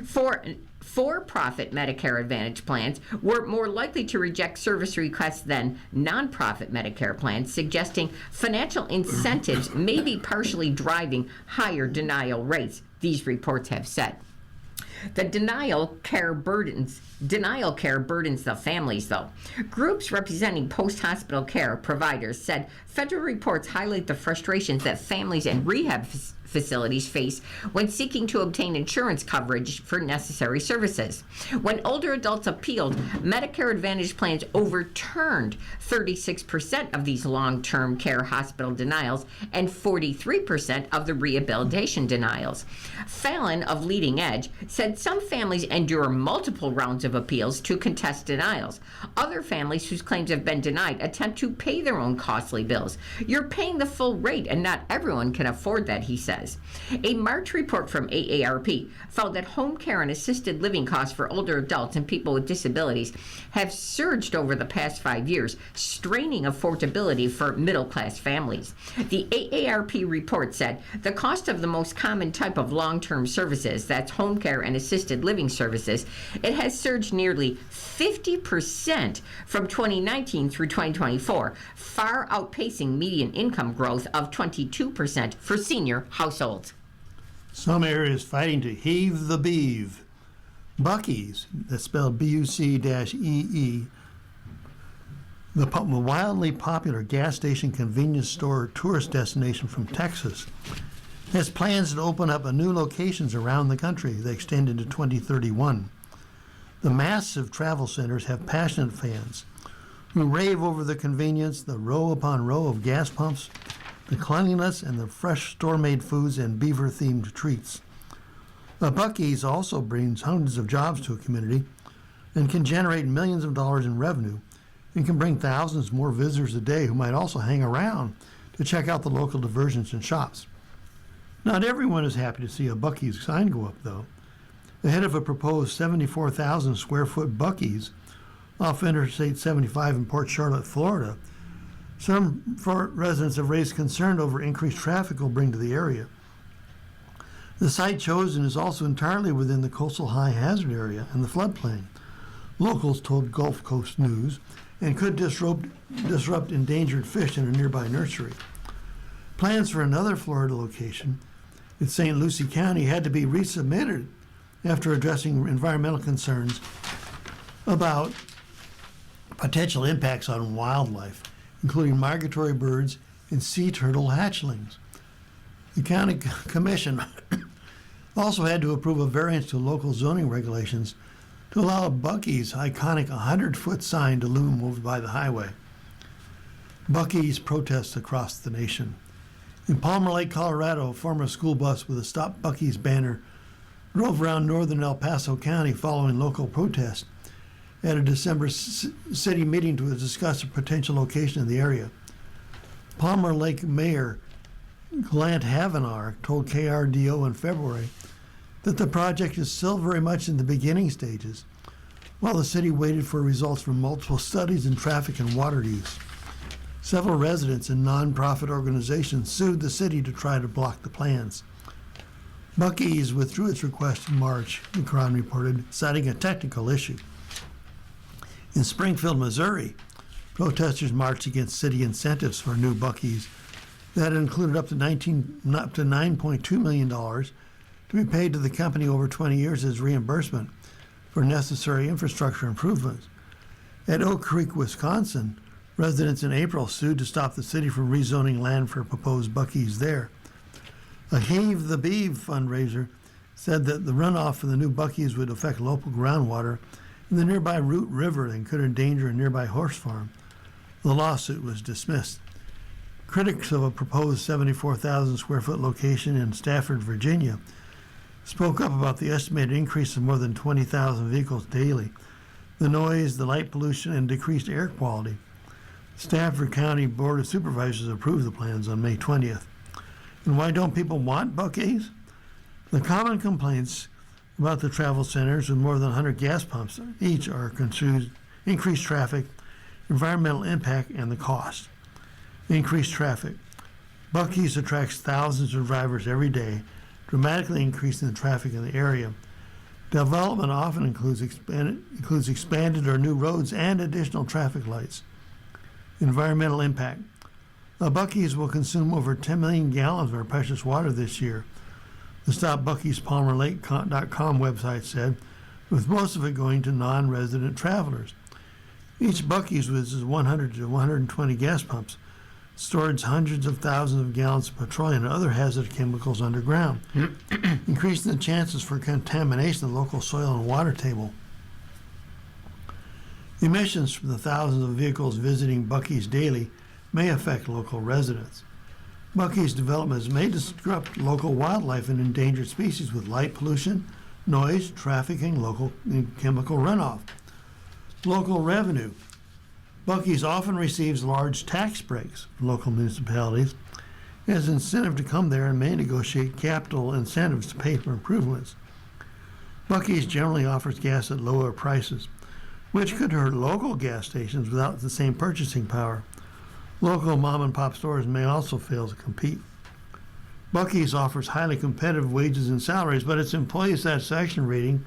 Speaker 1: For-profit Medicare Advantage plans were more likely to reject service requests than nonprofit Medicare plans, suggesting financial incentives may be partially driving higher denial rates, these reports have said. The denial care burdens the families, though. Groups representing post-hospital care providers said federal reports highlight the frustrations that families and rehab facilities face when seeking to obtain insurance coverage for necessary services. When older adults appealed, Medicare Advantage plans overturned 36% of these long-term care hospital denials and 43% of the rehabilitation denials. Fallon of Leading Edge said some families endure multiple rounds of appeals to contest denials. Other families whose claims have been denied attempt to pay their own costly bills. You're paying the full rate, and not everyone can afford that, he says. A March report from AARP found that home care and assisted living costs for older adults and people with disabilities have surged over the past 5 years, straining affordability for middle-class families. The AARP report said the cost of the most common type of long-term services, that's home care and assisted living services, it has surged nearly 50% from 2019 through 2024, far outpacing median income growth of 22% for senior households.
Speaker 2: Some areas fighting to heave the beeve. Buc-ee's, that's spelled B-U-C-E-E, the wildly popular gas station convenience store tourist destination from Texas, has plans to open up new locations around the country that extend into 2031. The massive travel centers have passionate fans who rave over the convenience, the row upon row of gas pumps, the cleanliness, and the fresh store-made foods and beaver-themed treats. Buc-ee's also brings hundreds of jobs to a community and can generate millions of dollars in revenue and can bring thousands more visitors a day who might also hang around to check out the local diversions and shops. Not everyone is happy to see a Buc-ee's sign go up, though. Ahead of a proposed 74,000 square foot Buc-ee's off Interstate 75 in Port Charlotte, Florida, some residents have raised concern over increased traffic will bring to the area. The site chosen is also entirely within the coastal high hazard area and the floodplain, locals told Gulf Coast News, and could disrupt endangered fish in a nearby nursery. Plans for another Florida location in St. Lucie County had to be resubmitted after addressing environmental concerns about potential impacts on wildlife, including migratory birds and sea turtle hatchlings. The county commission Also had to approve a variance to local zoning regulations to allow Buc-ee's iconic 100-foot sign to loom over by the highway. Buc-ee's protests across the nation. In Palmer Lake, Colorado, a former school bus with a Stop Buc-ee's banner drove around northern El Paso County following local protests at a December city meeting to discuss a potential location in the area. Palmer Lake Mayor Glant Havenar told KRDO in February that the project is still very much in the beginning stages, while the city waited for results from multiple studies in traffic and water use. Several residents and nonprofit organizations sued the city to try to block the plans. Buc-ee's withdrew its request in March, the Cron reported, citing a technical issue. In Springfield, Missouri, protesters marched against city incentives for new Buc-ee's that included up to $9.2 million to be paid to the company over 20 years as reimbursement for necessary infrastructure improvements. At Oak Creek, Wisconsin, residents in April sued to stop the city from rezoning land for proposed Buc-ee's there. A Heave the Beeve fundraiser said that the runoff from the new Buc-ee's would affect local groundwater in the nearby Root River and could endanger a nearby horse farm. The lawsuit was dismissed. Critics of a proposed 74,000 square foot location in Stafford, Virginia, spoke up about the estimated increase of more than 20,000 vehicles daily, the noise, the light pollution, and decreased air quality. Stafford County Board of Supervisors approved the plans on May 20th. And why don't people want Buc-ee's? The common complaints about the travel centers with more than 100 gas pumps each are increased traffic, environmental impact, and the cost. Increased traffic. Buc-ee's attracts thousands of drivers every day, dramatically increasing the traffic in the area. Development often includes expanded or new roads and additional traffic lights. Environmental impact. Buc-ee's will consume over 10 million gallons of our precious water this year, the StopBuc-ee'sPalmerLake.com website said, with most of it going to non-resident travelers. Each Buc-ee's uses 100 to 120 gas pumps, stores hundreds of thousands of gallons of petroleum and other hazardous chemicals underground, increasing the chances for contamination of the local soil and water table. Emissions from the thousands of vehicles visiting Buc-ee's daily may affect local residents. Buc-ee's developments may disrupt local wildlife and endangered species with light pollution, noise, trafficking, local chemical runoff. Local revenue. Buc-ee's often receives large tax breaks from local municipalities as incentive to come there and may negotiate capital incentives to pay for improvements. Buc-ee's generally offers gas at lower prices, which could hurt local gas stations without the same purchasing power. Local mom-and-pop stores may also fail to compete. Buc-ee's offers highly competitive wages and salaries, but its employee satisfaction rating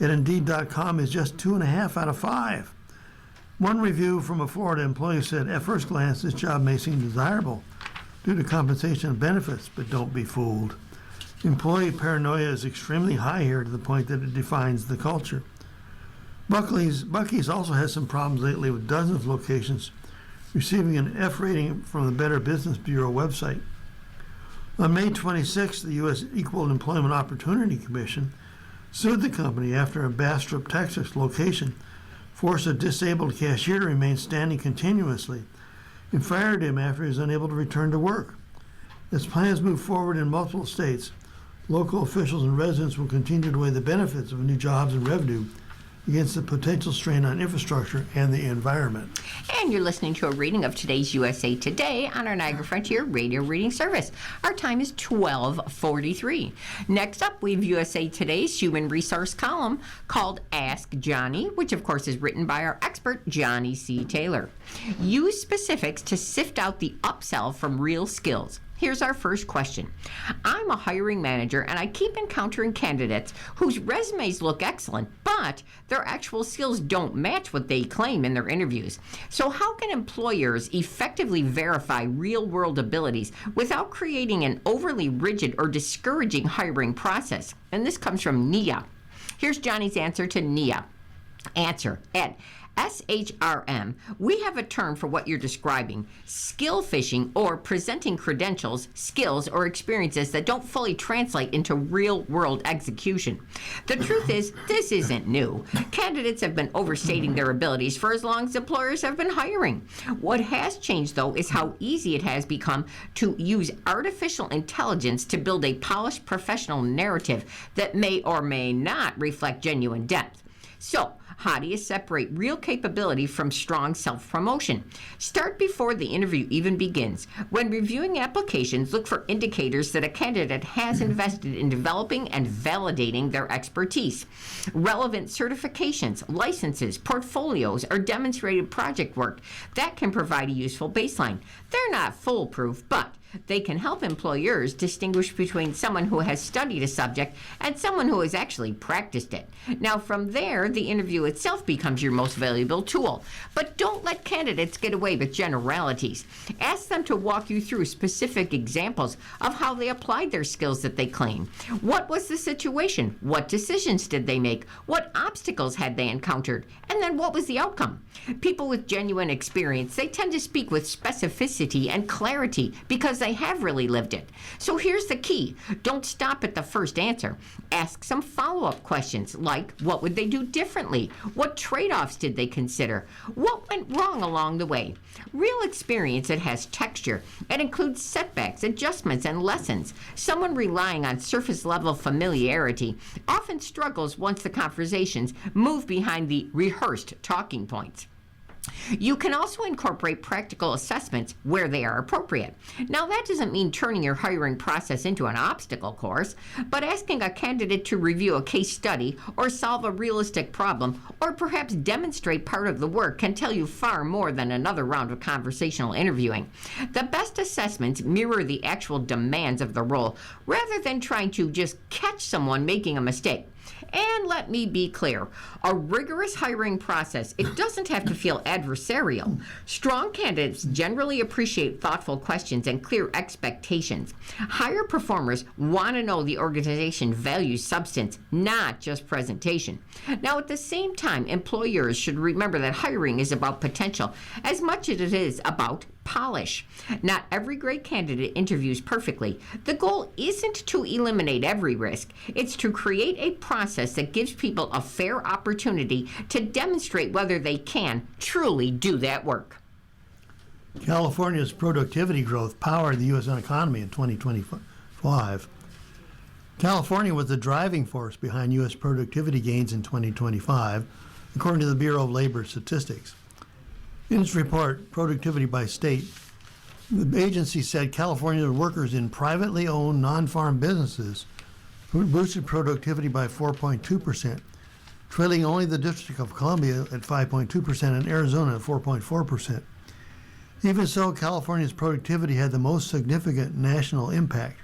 Speaker 2: at Indeed.com is just 2.5 out of 5. One review from a Florida employee said, at first glance, this job may seem desirable due to compensation and benefits, but don't be fooled. Employee paranoia is extremely high here to the point that it defines the culture. Buc-ee's also has some problems lately with dozens of locations receiving an F rating from the Better Business Bureau website. On May 26th, the U.S. Equal Employment Opportunity Commission sued the company after a Bastrop, Texas location forced a disabled cashier to remain standing continuously and fired him after he was unable to return to work. As plans move forward in multiple states, local officials and residents will continue to weigh the benefits of new jobs and revenue against the potential strain on infrastructure and the environment.
Speaker 1: And you're listening to a reading of today's USA Today on our Niagara Frontier Radio Reading Service. Our time is 12:43. Next up, we have USA Today's human resource column called Ask Johnny, which of course is written by our expert, Johnny C. Taylor. Use specifics to sift out the upsell from real skills. Here's our first question. I'm a hiring manager and I keep encountering candidates whose resumes look excellent, but their actual skills don't match what they claim in their interviews. So how can employers effectively verify real-world abilities without creating an overly rigid or discouraging hiring process? And this comes from Nia. Here's Johnny's answer to Nia. Answer. At SHRM, we have a term for what you're describing: skill fishing, or presenting credentials, skills, or experiences that don't fully translate into real-world execution. The truth is, this isn't new. Candidates have been overstating their abilities for as long as employers have been hiring. What has changed, though, is how easy it has become to use artificial intelligence to build a polished professional narrative that may or may not reflect genuine depth. So, how do you separate real capability from strong self-promotion? Start before the interview even begins. When reviewing applications, look for indicators that a candidate has invested in developing and validating their expertise. Relevant certifications, licenses, portfolios, or demonstrated project work that can provide a useful baseline. They're not foolproof, but they can help employers distinguish between someone who has studied a subject and someone who has actually practiced it. Now, from there, the interview itself becomes your most valuable tool. But don't let candidates get away with generalities. Ask them to walk you through specific examples of how they applied their skills that they claim. What was the situation? What decisions did they make? What obstacles had they encountered? And then what was the outcome? People with genuine experience, they tend to speak with specificity and clarity because they have really lived it. So here's the key. Don't stop at the first answer. Ask some follow-up questions like, what would they do differently? What trade-offs did they consider? What went wrong along the way? Real experience, it has texture. It includes setbacks, adjustments, and lessons. Someone relying on surface-level familiarity often struggles once the conversations move behind the rehearsed talking points. You can also incorporate practical assessments where they are appropriate. Now, that doesn't mean turning your hiring process into an obstacle course, but asking a candidate to review a case study or solve a realistic problem or perhaps demonstrate part of the work can tell you far more than another round of conversational interviewing. The best assessments mirror the actual demands of the role rather than trying to just catch someone making a mistake. And let me be clear, a rigorous hiring process, it doesn't have to feel adversarial. Strong candidates generally appreciate thoughtful questions and clear expectations. Higher performers want to know the organization values substance, not just presentation. Now, at the same time, employers should remember that hiring is about potential as much as it is about polish. Not every great candidate interviews perfectly. The goal isn't to eliminate every risk. It's to create a process that gives people a fair opportunity to demonstrate whether they can truly do that work.
Speaker 2: California's productivity growth powered the U.S. economy in 2025. California was the driving force behind U.S. productivity gains in 2025, according to the Bureau of Labor Statistics. In its report, Productivity by State, the agency said California's workers in privately owned non-farm businesses boosted productivity by 4.2%, trailing only the District of Columbia at 5.2% and Arizona at 4.4%. Even so, California's productivity had the most significant national impact.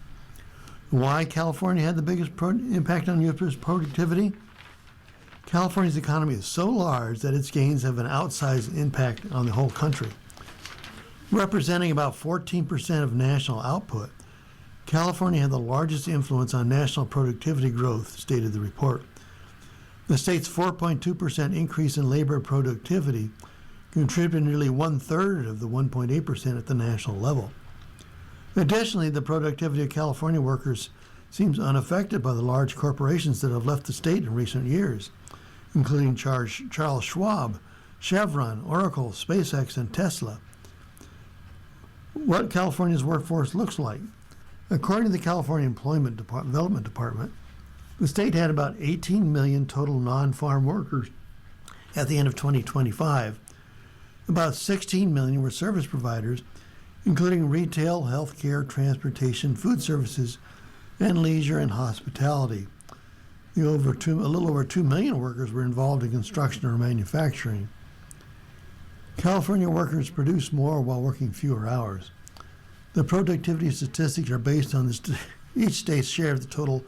Speaker 2: Why California had the biggest impact on U.S. productivity? California's economy is so large that its gains have an outsized impact on the whole country. Representing about 14% of national output, California had the largest influence on national productivity growth, stated the report. The state's 4.2% increase in labor productivity contributed nearly one-third of the 1.8% at the national level. Additionally, the productivity of California workers seems unaffected by the large corporations that have left the state in recent years, including Charles Schwab, Chevron, Oracle, SpaceX, and Tesla. What California's workforce looks like. According to the California Employment Development Department, the state had about 18 million total non-farm workers at the end of 2025. About 16 million were service providers, including retail, healthcare, transportation, food services, and leisure and hospitality. A little over 2 million workers were involved in construction or manufacturing. California workers produce more while working fewer hours. The productivity statistics are based on each state's share of the total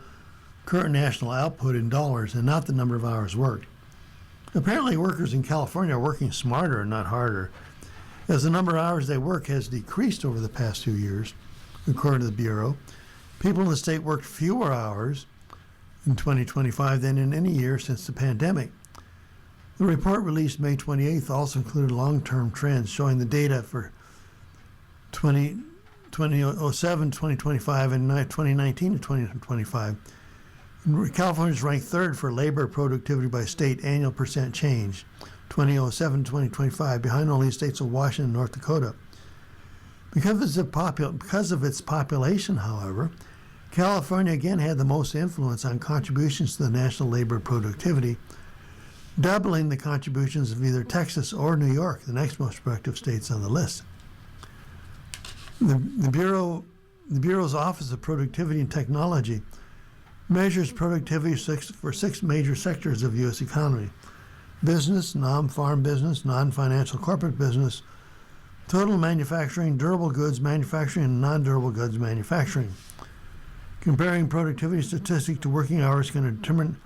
Speaker 2: current national output in dollars and not the number of hours worked. Apparently, workers in California are working smarter and not harder, as the number of hours they work has decreased over the past 2 years, according to the Bureau. People in the state worked fewer hours in 2025 than in any year since the pandemic. The report released May 28th also included long-term trends showing the data for 2007, 2025, and 2019 to 2025. California is ranked third for labor productivity by state annual percent change, 2007 to 2025, behind only states of Washington and North Dakota. Because of its population, however, California again had the most influence on contributions to the national labor productivity, doubling the contributions of either Texas or New York, the next most productive states on the list. The Bureau's Office of Productivity and Technology measures productivity for six major sectors of U.S. economy: business, non-farm business, non-financial corporate business, total manufacturing, durable goods manufacturing, and non-durable goods manufacturing. Comparing productivity statistics to working hours can determine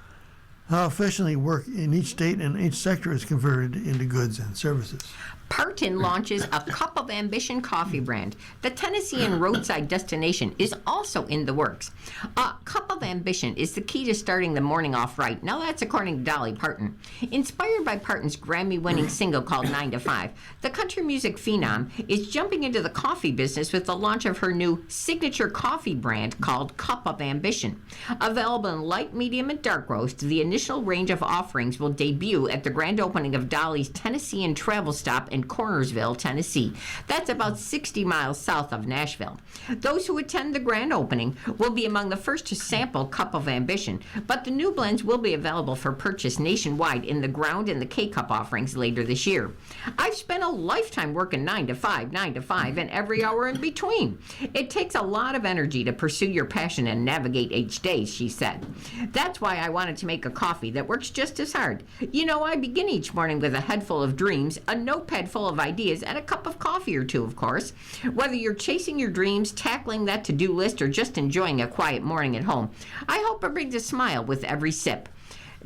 Speaker 2: how efficiently work in each state and each sector is converted into goods and services.
Speaker 1: Parton launches a Cup of Ambition coffee brand. The Tennessean roadside destination is also in the works. A Cup of Ambition is the key to starting the morning off right. Now that's according to Dolly Parton. Inspired by Parton's Grammy-winning single called 9 to 5, the country music phenom is jumping into the coffee business with the launch of her new signature coffee brand called Cup of Ambition. Available in light, medium, and dark roast, the initial range of offerings will debut at the grand opening of Dolly's Tennessean travel stop in Cornersville, Tennessee. That's about 60 miles south of Nashville. Those who attend the grand opening will be among the first to sample Cup of Ambition, but the new blends will be available for purchase nationwide in the ground and the K-Cup offerings later this year. I've spent a lifetime working 9 to 5, and every hour in between. It takes a lot of energy to pursue your passion and navigate each day, she said. That's why I wanted to make a coffee that works just as hard. You know, I begin each morning with a head full of dreams, a notepad full of ideas, and a cup of coffee or two, of course. Whether you're chasing your dreams, tackling that to-do list, or just enjoying a quiet morning at home, I hope it brings a smile with every sip.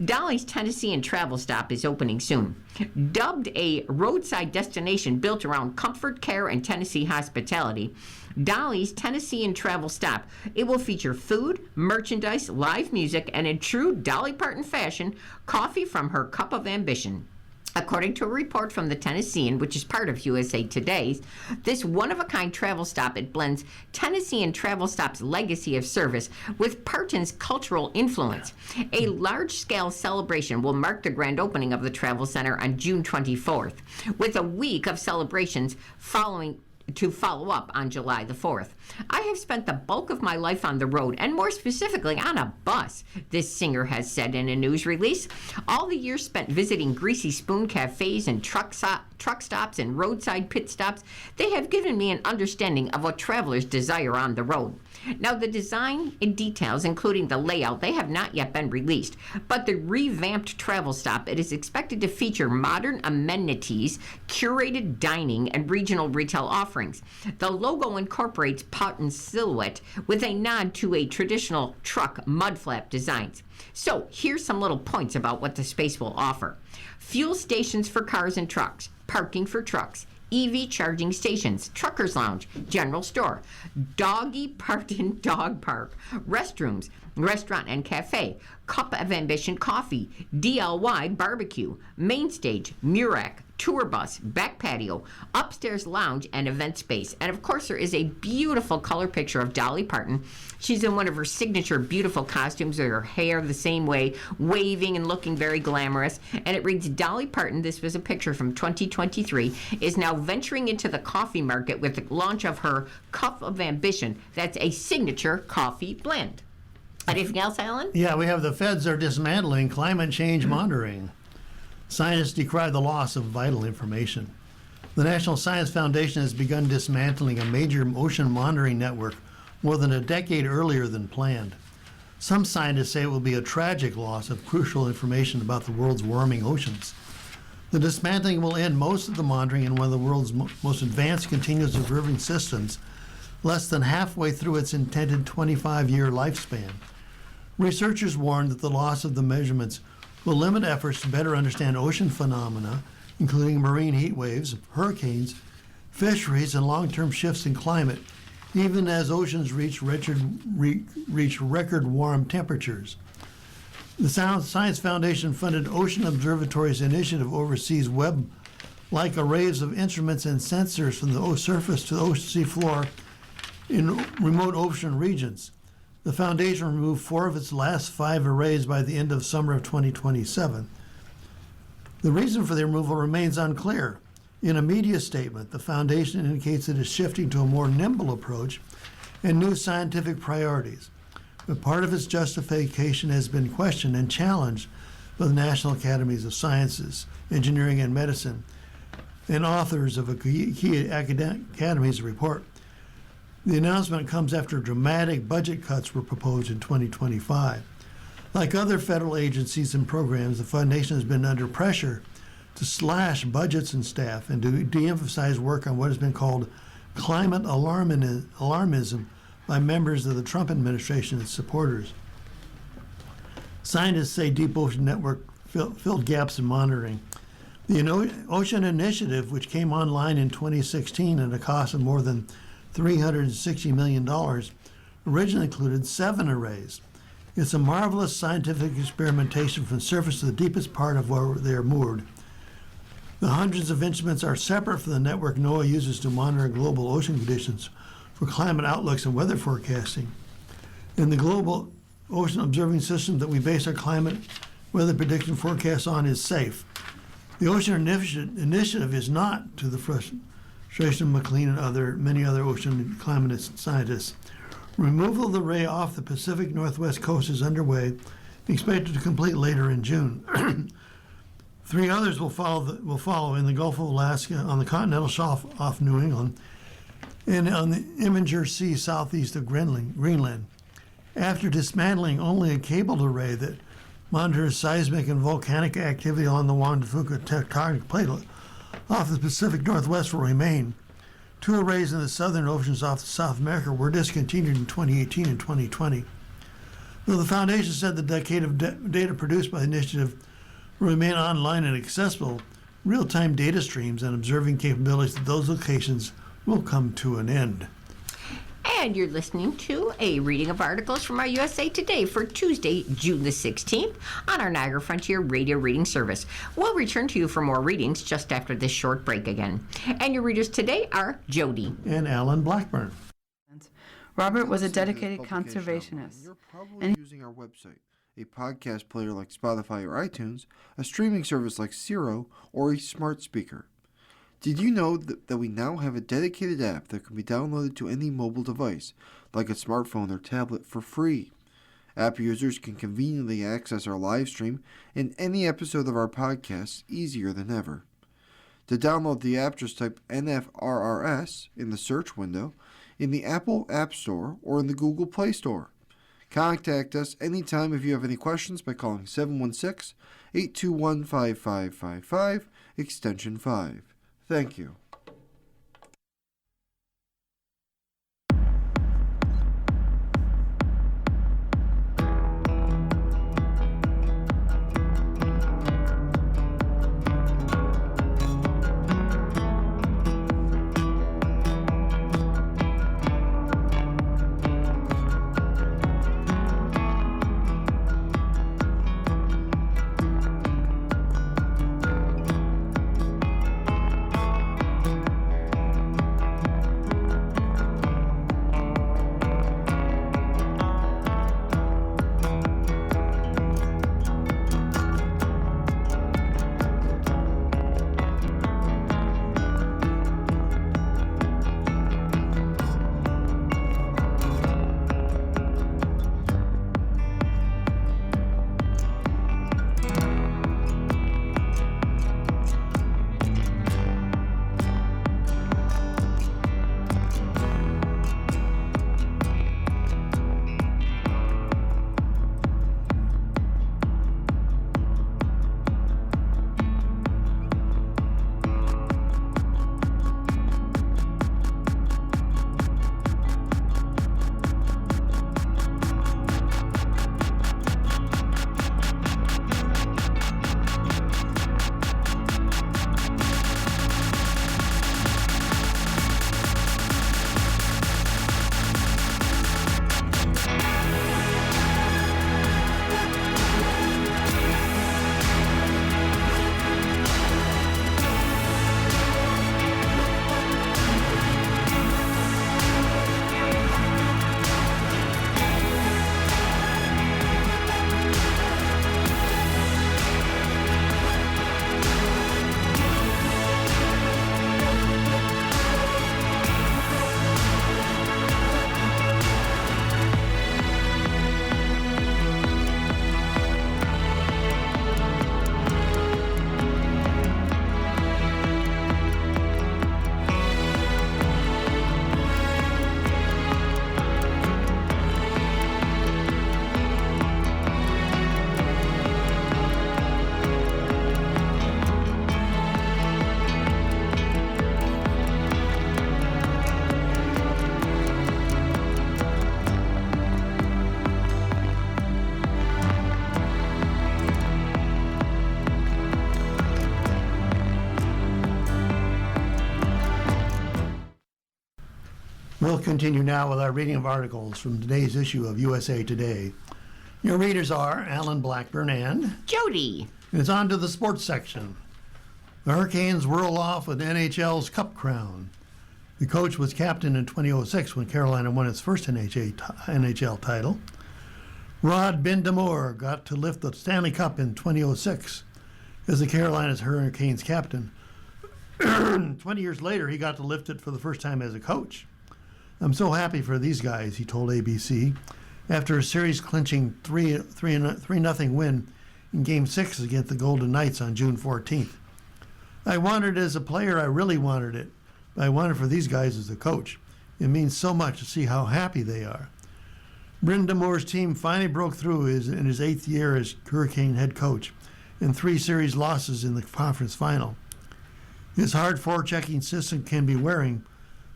Speaker 1: Dolly's Tennessean travel stop is opening soon. Dubbed a roadside destination built around comfort, care, and Tennessee hospitality, Dolly's Tennessean travel stop. It will feature food, merchandise, live music, and in true Dolly Parton fashion, coffee from her Cup of Ambition. According to a report from the Tennessean, which is part of USA Today, this one-of-a-kind travel stop, it blends Tennessean travel stop's legacy of service with Parton's cultural influence. A large-scale celebration will mark the grand opening of the travel center on June 24th, with a week of celebrations to follow up on July the 4th. I have spent the bulk of my life on the road, and more specifically on a bus, this singer has said in a news release. All the years spent visiting Greasy Spoon cafes and truck stops and roadside pit stops, they have given me an understanding of what travelers desire on the road. Now, the design and details, including the layout, they have not yet been released, but the revamped travel stop, it is expected to feature modern amenities, curated dining, and regional retail offerings. The logo incorporates Parton's silhouette with a nod to a traditional truck mudflap designs. So, here's some little points about what the space will offer. Fuel stations for cars and trucks, parking for trucks, EV charging stations, truckers lounge, general store, Doggy Parton dog park, restrooms, restaurant and cafe, Cup of Ambition coffee, DLY barbecue, main stage, Murac, tour bus, back patio, upstairs lounge, and event space. And of course, there is a beautiful color picture of Dolly Parton. She's in one of her signature beautiful costumes with her hair the same way, waving and looking very glamorous. And it reads, Dolly Parton, this was a picture from 2023, is now venturing into the coffee market with the launch of her Cup of Ambition. That's a signature coffee blend. Anything else, Alan?
Speaker 2: Yeah, we have the feds are dismantling climate change monitoring. Scientists decry the loss of vital information. The National Science Foundation has begun dismantling a major ocean monitoring network more than a decade earlier than planned. Some scientists say it will be a tragic loss of crucial information about the world's warming oceans. The dismantling will end most of the monitoring in one of the world's most advanced continuous observing systems, less than halfway through its intended 25-year lifespan. Researchers warn that the loss of the measurements will limit efforts to better understand ocean phenomena, including marine heat waves, hurricanes, fisheries, and long-term shifts in climate, even as oceans reach record warm temperatures. The Science Foundation funded Ocean Observatory's initiative oversees web-like arrays of instruments and sensors from the surface to the ocean sea floor in remote ocean regions. The foundation removed 4 of its last 5 arrays by the end of summer of 2027. The reason for the removal remains unclear. In a media statement, the foundation indicates it is shifting to a more nimble approach and new scientific priorities. But part of its justification has been questioned and challenged by the National Academies of Sciences, Engineering, and Medicine, and authors of a key academies report. The announcement comes after dramatic budget cuts were proposed in 2025. Like other federal agencies and programs, the foundation has been under pressure to slash budgets and staff and to de-emphasize work on what has been called climate alarmism by members of the Trump administration and supporters. Scientists say Deep Ocean Network filled gaps in monitoring. The Ocean Initiative, which came online in 2016 at a cost of more than $360 million, originally included 7 arrays. It's a marvelous scientific experimentation from the surface to the deepest part of where they are moored. The hundreds of instruments are separate from the network NOAA uses to monitor global ocean conditions for climate outlooks and weather forecasting. In the global ocean observing system that we base our climate weather prediction forecasts on is safe. The Ocean Initiative is not, to the frustration of McLean and many other ocean climate scientists. Removal of the array off the Pacific Northwest coast is underway and expected to complete later in June. 3 others will follow in the Gulf of Alaska, on the continental shelf off New England, and on the Imminger Sea southeast of Greenland. After dismantling only a cabled array that monitors seismic and volcanic activity along the Juan de Fuca tectonic plate off the Pacific Northwest will remain. 2 arrays in the southern oceans off South America were discontinued in 2018 and 2020. Though the Foundation said the decade of data produced by the initiative will remain online and accessible, real-time data streams and observing capabilities at those locations will come to an end.
Speaker 1: And you're listening to a reading of articles from our USA Today for Tuesday, June the 16th on our Niagara Frontier Radio Reading Service. We'll return to you for more readings just after this short break again. And your readers today are Jody
Speaker 2: and Alan Blackburn.
Speaker 3: Robert was a dedicated conservationist.
Speaker 4: You're probably using our website, a podcast player like Spotify or iTunes, a streaming service like Siro, or a smart speaker. Did you know that we now have a dedicated app that can be downloaded to any mobile device, like a smartphone or tablet, for free? App users can conveniently access our live stream and any episode of our podcast easier than ever. To download the app, just type NFRRS in the search window in the Apple App Store or in the Google Play Store. Contact us anytime if you have any questions by calling 716-821-5555, extension 5. Thank you.
Speaker 2: We'll continue now with our reading of articles from today's issue of USA Today. Your readers are Alan Blackburn and
Speaker 1: Jody.
Speaker 2: it's on to the sports section. The Hurricanes whirl off with NHL's Cup crown. The coach was captain in 2006 when Carolina won its first NHL title. Rod Brind'Amour got to lift the Stanley Cup in 2006 as the Carolina's Hurricanes captain. 20 years later, he got to lift it for the first time as a coach. I'm so happy for these guys, he told ABC, after a series-clinching 3-0 win in Game 6 against the Golden Knights on June 14th. I wanted it as a player, I really wanted it, but I wanted for these guys as a coach. It means so much to see how happy they are. Brind'Amour's team finally broke through in his 8th year as Hurricane head coach and 3 series losses in the conference final. His hard forechecking system can be wearing,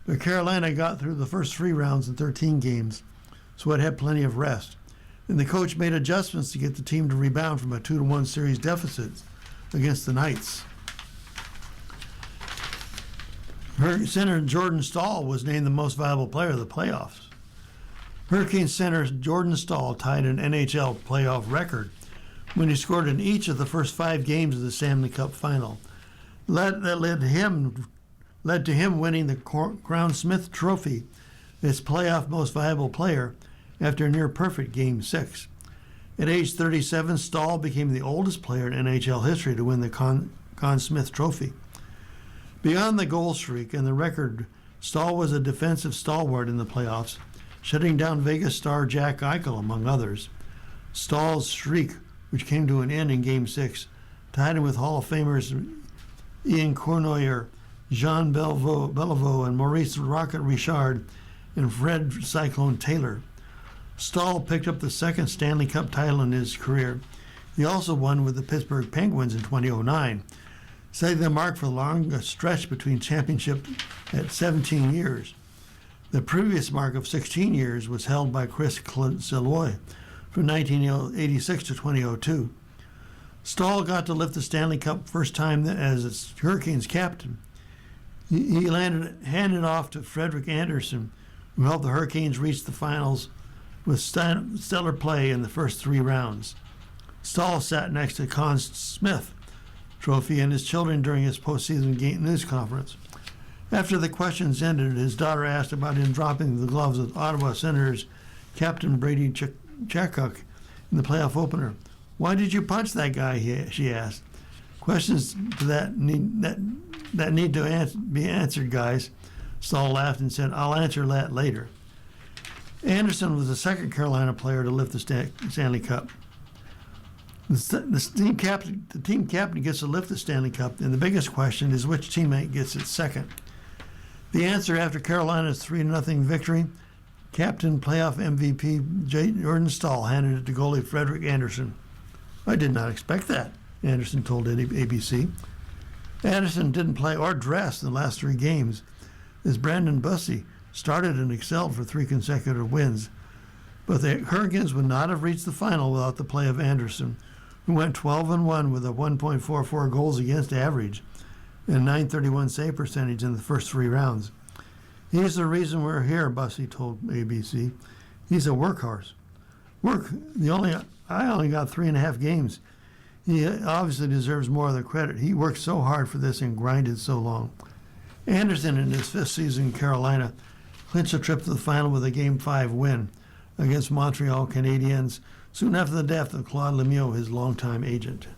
Speaker 2: but Carolina got through the first 3 rounds in 13 games, so it had plenty of rest. And the coach made adjustments to get the team to rebound from a 2-1 series deficit against the Knights. Center Jordan Staal was named the most valuable player of the playoffs. Hurricane center Jordan Staal tied an NHL playoff record when he scored in each of the first 5 games of the Stanley Cup final. That led to him winning the Crown Smith Trophy as playoff most valuable player after a near-perfect Game 6. At age 37, Staal became the oldest player in NHL history to win the Conn Smith Trophy. Beyond the goal streak and the record, Staal was a defensive stalwart in the playoffs, shutting down Vegas star Jack Eichel, among others. Staal's streak, which came to an end in Game 6, tied him with Hall of Famers Ian Cournoyer, Jean Beliveau, and Maurice Rocket Richard, and Fred Cyclone Taylor. Staal picked up the second Stanley Cup title in his career. He also won with the Pittsburgh Penguins in 2009, setting the mark for the longest stretch between championships at 17 years. The previous mark of 16 years was held by Chris Saloy from 1986 to 2002. Staal got to lift the Stanley Cup first time as its Hurricanes captain. He handed off to Frederick Anderson, who helped the Hurricanes reach the finals with stellar play in the first 3 rounds. Staal sat next to Conn Smith Trophy and his children during his postseason news conference. After the questions ended, his daughter asked about him dropping the gloves with Ottawa Senators Captain Brady Tkachuk in the playoff opener. "Why did you punch that guy?" she asked. "Questions to that need to be answered, guys." Staal laughed and said, "I'll answer that later." Anderson was the second Carolina player to lift the Stanley Cup. The team captain gets to lift the Stanley Cup, and the biggest question is which teammate gets it second. The answer after Carolina's 3-0 victory, captain playoff MVP Jordan Staal handed it to goalie Frederick Anderson. "I did not expect that," Anderson told ABC. Anderson didn't play or dress in the last 3 games, as Brandon Bussi started and excelled for 3 consecutive wins. But the Hurricanes would not have reached the final without the play of Anderson, who went 12-1 with a 1.44 goals against average and 931 save percentage in the first 3 rounds. "He's the reason we're here," Bussi told ABC. "He's a workhorse. I only got 3.5 games. He obviously deserves more of the credit. He worked so hard for this and grinded so long." Anderson, in his 5th season in Carolina, clinched a trip to the final with a Game 5 win against Montreal Canadiens soon after the death of Claude Lemieux, his longtime agent.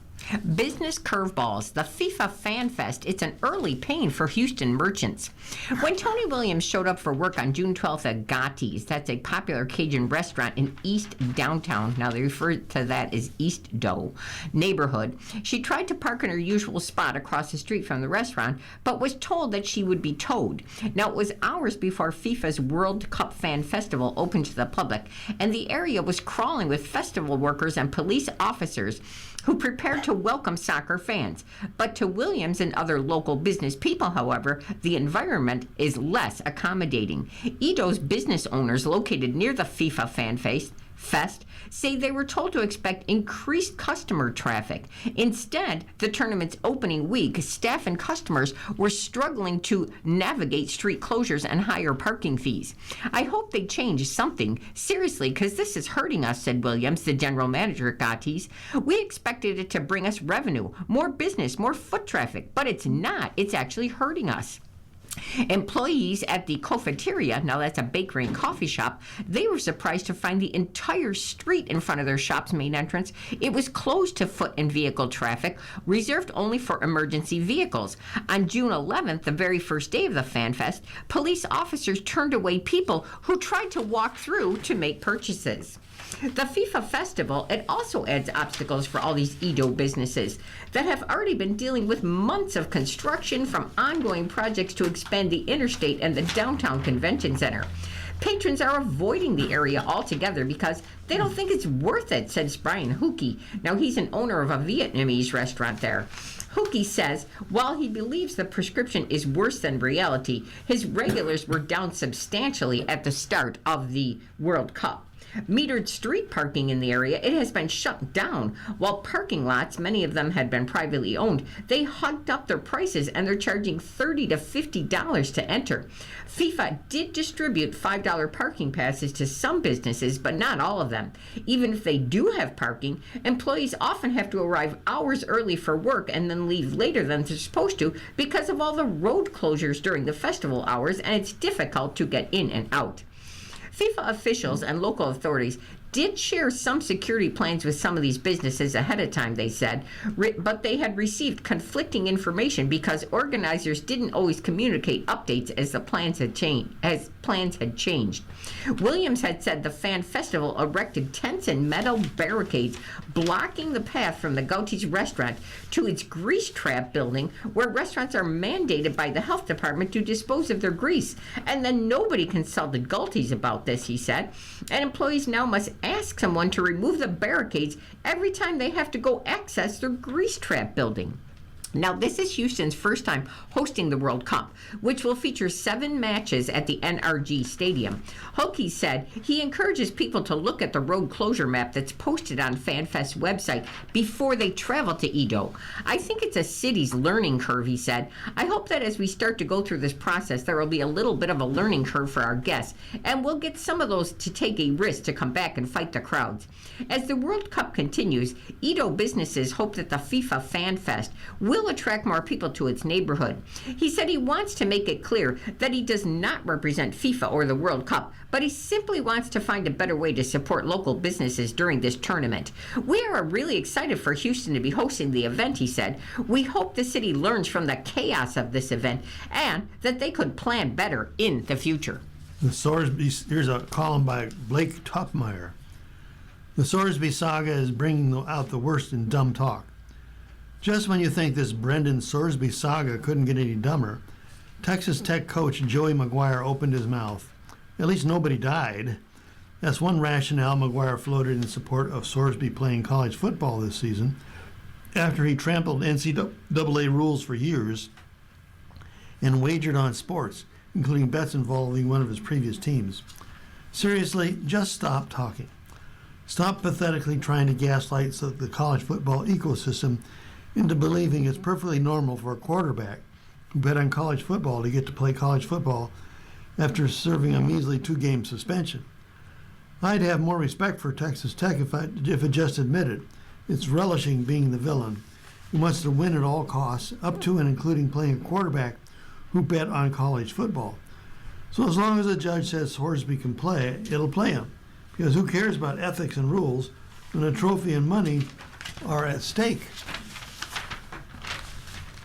Speaker 1: Business curveballs, the FIFA Fan Fest. It's an early pain for Houston merchants. When Tony Williams showed up for work on June 12th at Gotti's, that's a popular Cajun restaurant in East Downtown, now they refer to that as East Doe neighborhood, she tried to park in her usual spot across the street from the restaurant, but was told that she would be towed. Now, it was hours before FIFA's World Cup Fan Festival opened to the public, and the area was crawling with festival workers and police officers who prepared to welcome soccer fans. But to Williams and other local business people, however, the environment is less accommodating. Edo's business owners located near the FIFA Fest say they were told to expect increased customer traffic. Instead, the tournament's opening week, staff and customers were struggling to navigate street closures and higher parking fees. I hope they change something, seriously, because this is hurting us, said Williams, the general manager at Gotti's. We expected it to bring us revenue, more business, more foot traffic, but it's not. It's actually hurting us. Employees at the Cofeteria, now that's a bakery and coffee shop, they were surprised to find the entire street in front of their shop's main entrance. It was closed to foot and vehicle traffic, reserved only for emergency vehicles. On June 11th, the very first day of the Fan Fest, police officers turned away people who tried to walk through to make purchases. The FIFA festival, it also adds obstacles for all these Edo businesses that have already been dealing with months of construction, from ongoing projects to expand the interstate and the downtown convention center. Patrons are avoiding the area altogether because they don't think it's worth it, says Brian Huki. Now, he's an owner of a Vietnamese restaurant there. Huki says while he believes the prescription is worse than reality, his regulars were down substantially at the start of the World Cup. Metered street parking in the area, it has been shut down, while parking lots, many of them had been privately owned, they hiked up their prices and they're charging $30 to $50 to enter. FIFA did distribute $5 parking passes to some businesses, but not all of them. Even if they do have parking, employees often have to arrive hours early for work and then leave later than they're supposed to because of all the road closures during the festival hours, and it's difficult to get in and out. FIFA officials and local authorities did share some security plans with some of these businesses ahead of time, they said, but they had received conflicting information because organizers didn't always communicate updates as plans had changed. Williams had said the fan festival erected tents and metal barricades blocking the path from the Gotti's restaurant to its grease trap building, where restaurants are mandated by the health department to dispose of their grease. And then nobody consulted Gotti's about this, he said, and employees now must ask someone to remove the barricades every time they have to go access their grease trap building. Now, this is Houston's first time hosting the World Cup, which will feature 7 matches at the NRG Stadium. Hokie said he encourages people to look at the road closure map that's posted on FanFest's website before they travel to Edo. I think it's a city's learning curve, he said. I hope that as we start to go through this process, there will be a little bit of a learning curve for our guests, and we'll get some of those to take a risk to come back and fight the crowds. As the World Cup continues, Edo businesses hope that the FIFA Fan Fest will attract more people to its neighborhood. He said he wants to make it clear that he does not represent FIFA or the World Cup, but he simply wants to find a better way to support local businesses during this tournament. We are really excited for Houston to be hosting the event, he said. We hope the city learns from the chaos of this event and that they could plan better in the future.
Speaker 2: Here's a column by Blake Topmeyer. The Sorsby saga is bringing out the worst in dumb talk. Just when you think this Brendan Sorsby saga couldn't get any dumber, Texas Tech coach Joey McGuire opened his mouth. At least nobody died. That's one rationale McGuire floated in support of Sorsby playing college football this season, after he trampled NCAA rules for years and wagered on sports, including bets involving one of his previous teams. Seriously, just stop talking. Stop pathetically trying to gaslight the college football ecosystem into believing it's perfectly normal for a quarterback who bet on college football to get to play college football after serving a measly 2-game suspension. I'd have more respect for Texas Tech if it just admitted it's relishing being the villain who wants to win at all costs, up to and including playing a quarterback who bet on college football. So as long as the judge says Sorsby can play, it'll play him. Because who cares about ethics and rules when a trophy and money are at stake?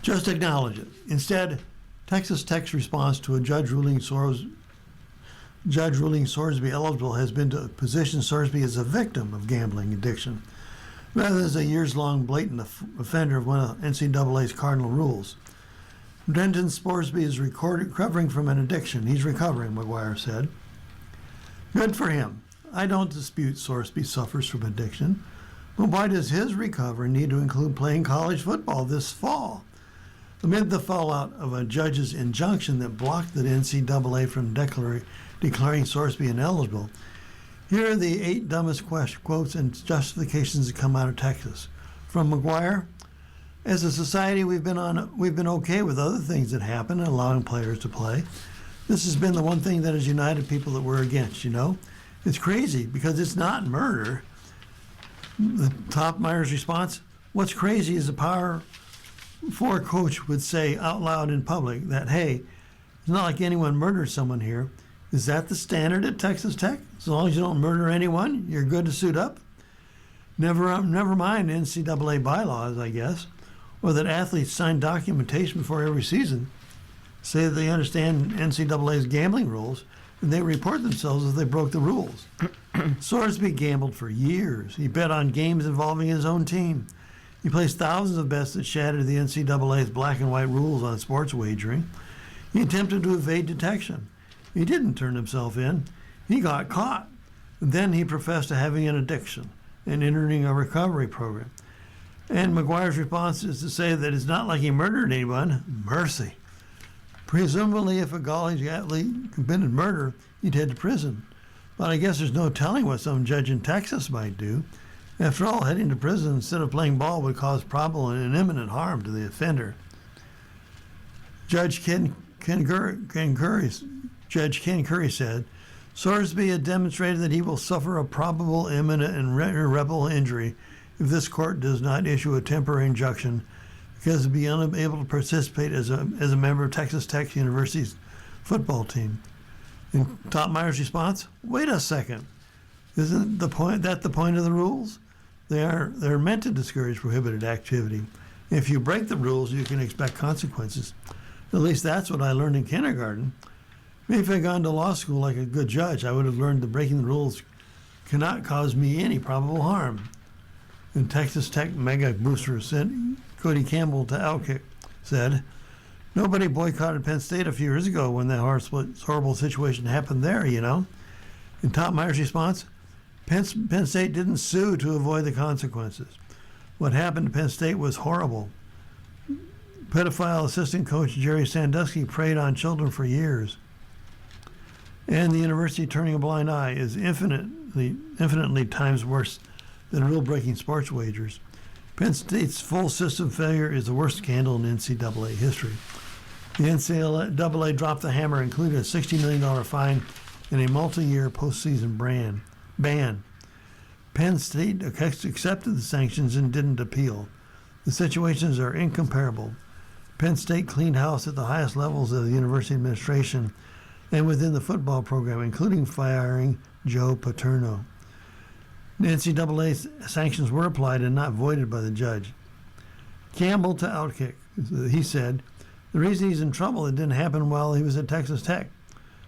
Speaker 2: Just acknowledge it. Instead, Texas Tech's response to a judge ruling Sorsby eligible has been to position Sorsby as a victim of gambling addiction, rather than as a years-long blatant offender of one of NCAA's cardinal rules. Brendan Sorsby is recovering from an addiction. He's recovering, McGuire said. Good for him. I don't dispute Sorsby suffers from addiction, but why does his recovery need to include playing college football this fall? Amid the fallout of a judge's injunction that blocked the NCAA from declaring Sorsby ineligible, Here are the 8 dumbest quotes and justifications that come out of Texas. From McGuire, as a society, we've been okay with other things that happen and allowing players to play. This has been the one thing that has united people that we're against, you know? It's crazy because it's not murder. The top Myers response, what's crazy is the Power 4 coach would say out loud in public that, hey, it's not like anyone murdered someone here. Is that the standard at Texas Tech? As long as you don't murder anyone, you're good to suit up? Never mind NCAA bylaws, I guess, or that athletes sign documentation before every season, say that they understand NCAA's gambling rules, and they report themselves if they broke the rules. Sorsby gambled for years. He bet on games involving his own team. He placed thousands of bets that shattered the NCAA's black and white rules on sports wagering. He attempted to evade detection. He didn't turn himself in. He got caught. Then he professed to having an addiction and entering a recovery program. And McGuire's response is to say that it's not like he murdered anyone. Mercy. Presumably, if a college athlete committed murder, he'd head to prison. But I guess there's no telling what some judge in Texas might do. After all, heading to prison instead of playing ball would cause probable and imminent harm to the offender. Judge Ken Curry said, Sorsby had demonstrated that he will suffer a probable, imminent, and irreparable injury if this court does not issue a temporary injunction because he'll be unable to participate as a member of Texas Tech University's football team. And Top Myers' response, wait a second. Isn't the point of the rules? They're meant to discourage prohibited activity. If you break the rules, you can expect consequences. At least that's what I learned in kindergarten. Maybe if I'd gone to law school like a good judge, I would have learned that breaking the rules cannot cause me any probable harm. And Texas Tech mega booster Cody Campbell to Outkick said, nobody boycotted Penn State a few years ago when that horrible situation happened there, you know. And Top Myers' response, Penn State didn't sue to avoid the consequences. What happened to Penn State was horrible. Pedophile assistant coach Jerry Sandusky preyed on children for years. And the university turning a blind eye is infinitely times worse than rule-breaking sports wagers. Penn State's full system failure is the worst scandal in NCAA history. The NCAA dropped the hammer, including a $60 million fine and a multi-year postseason ban. Penn State accepted the sanctions and didn't appeal. The situations are incomparable. Penn State cleaned house at the highest levels of the university administration and within the football program, including firing Joe Paterno. The NCAA sanctions were applied and not voided by the judge. Campbell to Outkick. He said, the reason he's in trouble, it didn't happen while he was at Texas Tech.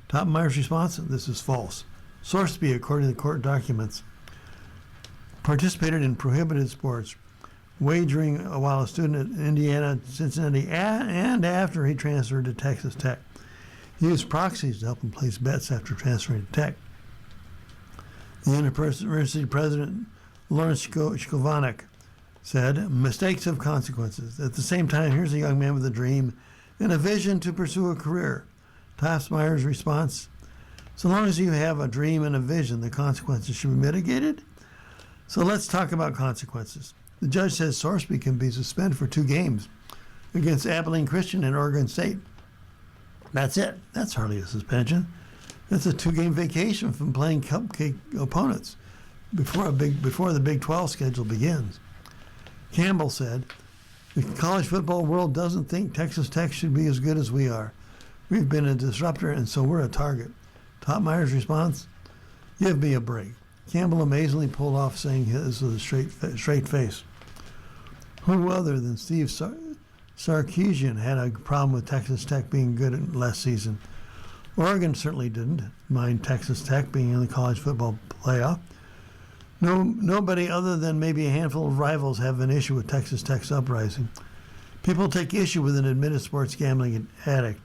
Speaker 2: Top Myers' response, this is false. Sorsby, according to the court documents, participated in prohibited sports, wagering while a student at Indiana, Cincinnati, and after he transferred to Texas Tech. He used proxies to help him place bets after transferring to Tech. The university president, Lawrence Shkovanek, said, mistakes have consequences. At the same time, here's a young man with a dream and a vision to pursue a career. Top Myers' response, so long as you have a dream and a vision, the consequences should be mitigated. So let's talk about consequences. The judge says Sorsby can be suspended for 2 games against Abilene Christian and Oregon State. That's it. That's hardly a suspension. That's a 2-game vacation from playing cupcake opponents before the Big 12 schedule begins. Campbell said, the college football world doesn't think Texas Tech should be as good as we are. We've been a disruptor, and so we're a target. Top Myers' response, give me a break. Campbell amazingly pulled off saying this with a straight face. Who other than Steve Sarkisian had a problem with Texas Tech being good last season? Oregon certainly didn't mind Texas Tech being in the college football playoff. Nobody other than maybe a handful of rivals have an issue with Texas Tech's uprising. People take issue with an admitted sports gambling addict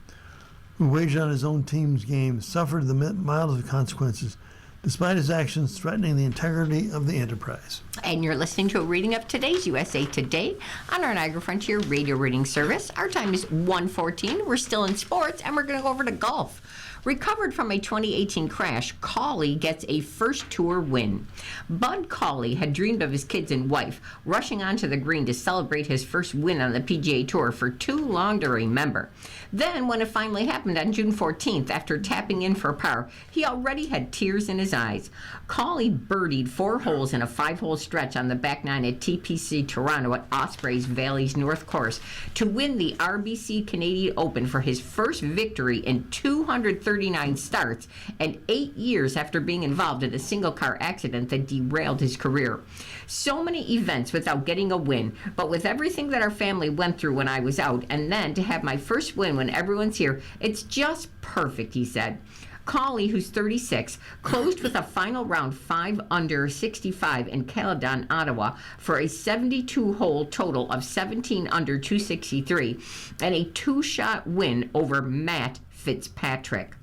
Speaker 2: who waged on his own team's games, suffered the mildest consequences, despite his actions threatening the integrity of the enterprise.
Speaker 1: And you're listening to a reading of today's USA Today on our Niagara Frontier radio reading service. Our time is 1:14. We're still in sports, and we're going to go over to golf. Recovered from a 2018 crash, Cawley gets a first tour win. Bud Cawley had dreamed of his kids and wife rushing onto the green to celebrate his first win on the PGA Tour for too long to remember. Then, when it finally happened on June 14th, after tapping in for par, he already had tears in his eyes. Cawley birdied 4 holes in a 5-hole stretch on the back nine at TPC Toronto at Osprey's Valley's North Course to win the RBC Canadian Open for his first victory in 239 starts and 8 years after being involved in a single-car accident that derailed his career. So many events without getting a win, but with everything that our family went through when I was out, and then to have my first win when everyone's here, it's just perfect, he said. Cawley, who's 36, closed with a final round 5 under 65 in Caledon, Ottawa, for a 72-hole total of 17 under 263 and a 2-shot win over Matt Fitzpatrick.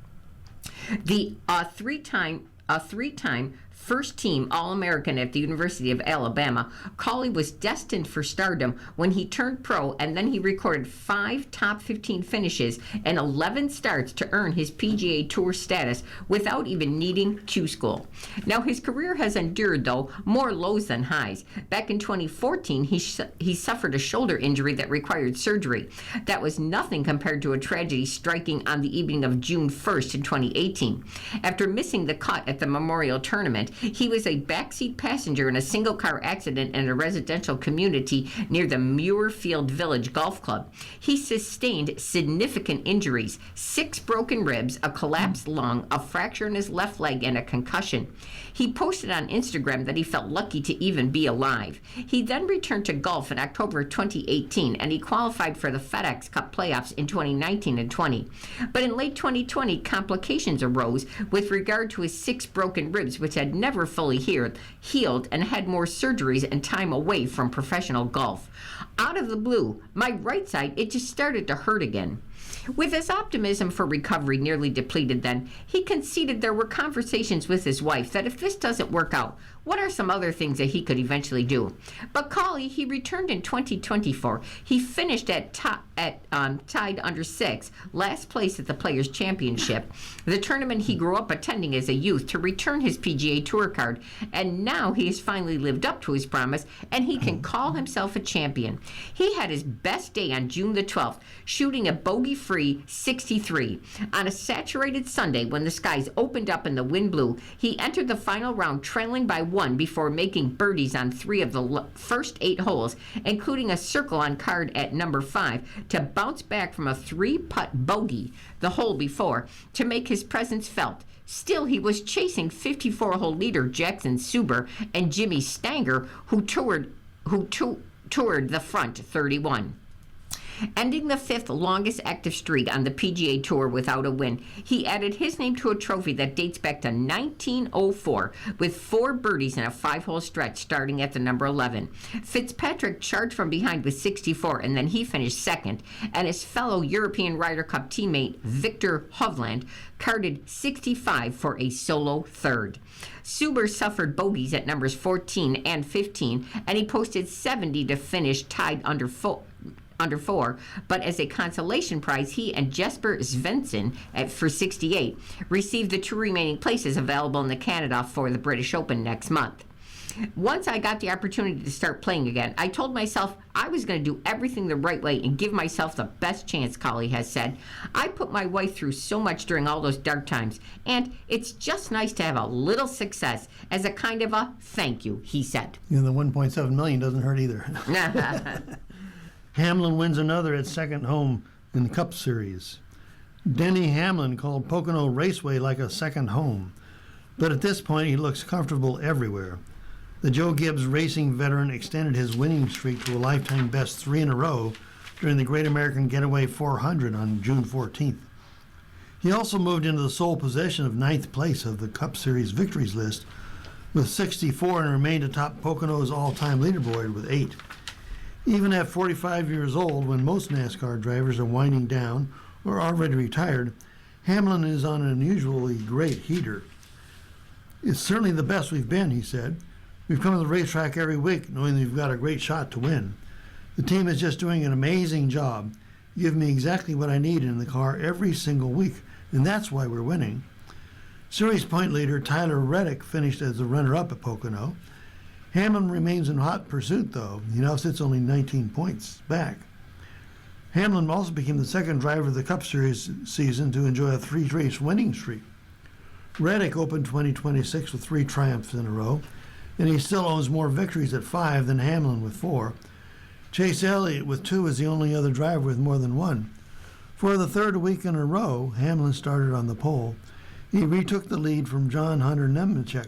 Speaker 1: The three-time first-team All-American at the University of Alabama, Cawley was destined for stardom when he turned pro, and then he recorded 5 top 15 finishes and 11 starts to earn his PGA Tour status without even needing Q School. Now, his career has endured, though, more lows than highs. Back in 2014, he suffered a shoulder injury that required surgery. That was nothing compared to a tragedy striking on the evening of June 1st in 2018. After missing the cut at the Memorial Tournament, he was a backseat passenger in a single-car accident in a residential community near the Muirfield Village Golf Club. He sustained significant injuries: 6 broken ribs, a collapsed lung, a fracture in his left leg, and a concussion. He posted on Instagram that he felt lucky to even be alive. He then returned to golf in October 2018, and he qualified for the FedEx Cup playoffs in 2019 and 20. But in late 2020, complications arose with regard to his 6 broken ribs, which had never fully healed and had more surgeries and time away from professional golf. Out of the blue, my right side, it just started to hurt again. With his optimism for recovery nearly depleted then, he conceded there were conversations with his wife that if this doesn't work out, what are some other things that he could eventually do? But Cawley, he returned in 2024. He finished tied under 6, last place at the Players' Championship, the tournament he grew up attending as a youth, to return his PGA Tour card. And now he has finally lived up to his promise, and he can call himself a champion. He had his best day on June the 12th, shooting a bogey-free 63. On a saturated Sunday, when the skies opened up and the wind blew, he entered the final round trailing by 1 before making birdies on 3 of the first 8 holes, including a circle on card at number 5, to bounce back from a 3-putt bogey the hole before to make his presence felt. Still, he was chasing 54-hole leader Jackson Suber and Jimmy Stanger, who toured the front 31. Ending the 5th longest active streak on the PGA Tour without a win, he added his name to a trophy that dates back to 1904 with 4 birdies in a 5-hole stretch starting at the number 11. Fitzpatrick charged from behind with 64, and then he finished second, and his fellow European Ryder Cup teammate Victor Hovland carded 65 for a solo third. Suber suffered bogeys at numbers 14 and 15, and he posted 70 to finish tied under 4. But as a consolation prize, he and Jesper Svensson for 68 received the 2 remaining places available in the Canada for the British Open next month. Once I got the opportunity to start playing again, I told myself I was going to do everything the right way and give myself the best chance, Cawley has said. I put my wife through so much during all those dark times, and it's just nice to have a little success as a kind of a thank you, he said.
Speaker 2: The 1.7 million doesn't hurt either. Hamlin wins another at second home in the Cup Series. Denny Hamlin called Pocono Raceway like a second home, but at this point he looks comfortable everywhere. The Joe Gibbs Racing veteran extended his winning streak to a lifetime best 3 in a row during the Great American Getaway 400 on June 14th. He also moved into the sole possession of 9th place of the Cup Series victories list with 64 and remained atop Pocono's all-time leaderboard with 8. Even at 45 years old, when most NASCAR drivers are winding down or already retired, Hamlin is on an unusually great heater. It's certainly the best we've been, he said. We've come to the racetrack every week knowing that we've got a great shot to win. The team is just doing an amazing job, giving me exactly what I need in the car every single week and that's why we're winning. Series point leader Tyler Reddick finished as the runner-up at Pocono. Hamlin remains in hot pursuit, though. He now sits only 19 points back. Hamlin also became the second driver of the Cup Series season to enjoy a 3-race winning streak. Reddick opened 2026 with 3 triumphs in a row, and he still owns more victories at 5 than Hamlin with 4. Chase Elliott with 2 is the only other driver with more than 1. For the third week in a row, Hamlin started on the pole. He retook the lead from John Hunter Nemechek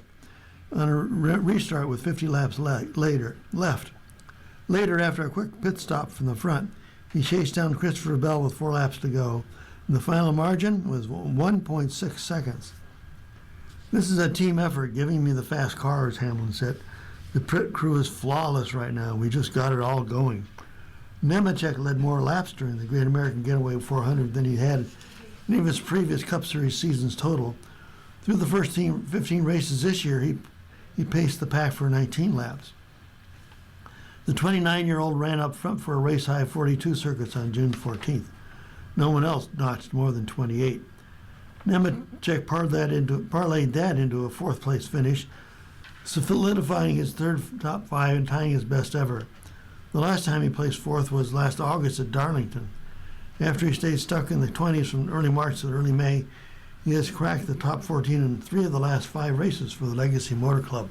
Speaker 2: on a restart with 50 laps left. Later, after a quick pit stop from the front, he chased down Christopher Bell with 4 laps to go. And the final margin was 1.6 seconds. This is a team effort, giving me the fast cars, Hamlin said. The pit crew is flawless right now. We just got it all going. Nemechek led more laps during the Great American Getaway 400 than he had in any of his previous Cup Series seasons total. Through the first 15 races this year, he paced the pack for 19 laps. The 29-year-old ran up front for a race-high 42 circuits on June 14th. No one else notched more than 28. Nemechek parlayed that into a 4th-place finish, solidifying his third top 5 and tying his best ever. The last time he placed 4th was last August at Darlington. After he stayed stuck in the 20s from early March to early May, he has cracked the top 14 in 3 of the last 5 races for the Legacy Motor Club.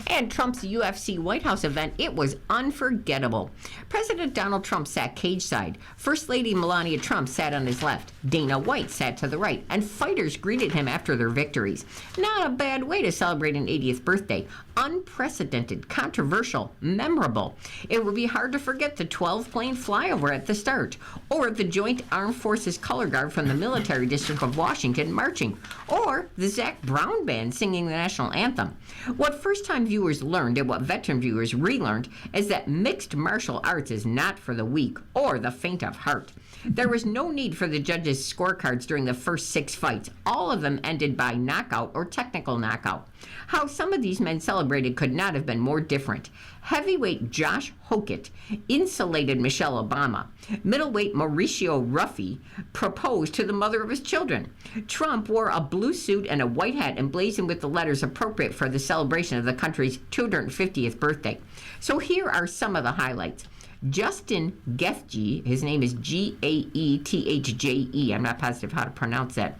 Speaker 1: And Trump's UFC White House event, it was unforgettable. President Donald Trump sat cage side. First Lady Melania Trump sat on his left. Dana White sat to the right. And fighters greeted him after their victories. Not a bad way to celebrate an 80th birthday. Unprecedented, controversial, memorable. It would be hard to forget the 12-plane flyover at the start, or the Joint Armed Forces Color Guard from the Military District of Washington marching, or the Zac Brown Band singing the national anthem. What first-time viewers learned and what veteran viewers relearned is that mixed martial arts is not for the weak or the faint of heart. There was no need for the judges' scorecards during the first 6 fights. All of them ended by knockout or technical knockout. How some of these men celebrated could not have been more different. Heavyweight Josh Hokett insulated Michelle Obama. Middleweight Mauricio Ruffy proposed to the mother of his children. Trump wore a blue suit and a white hat emblazoned with the letters appropriate for the celebration of the country's 250th birthday. So here are some of the highlights. Justin Gaethje, his name is Gaethje, I'm not positive how to pronounce that.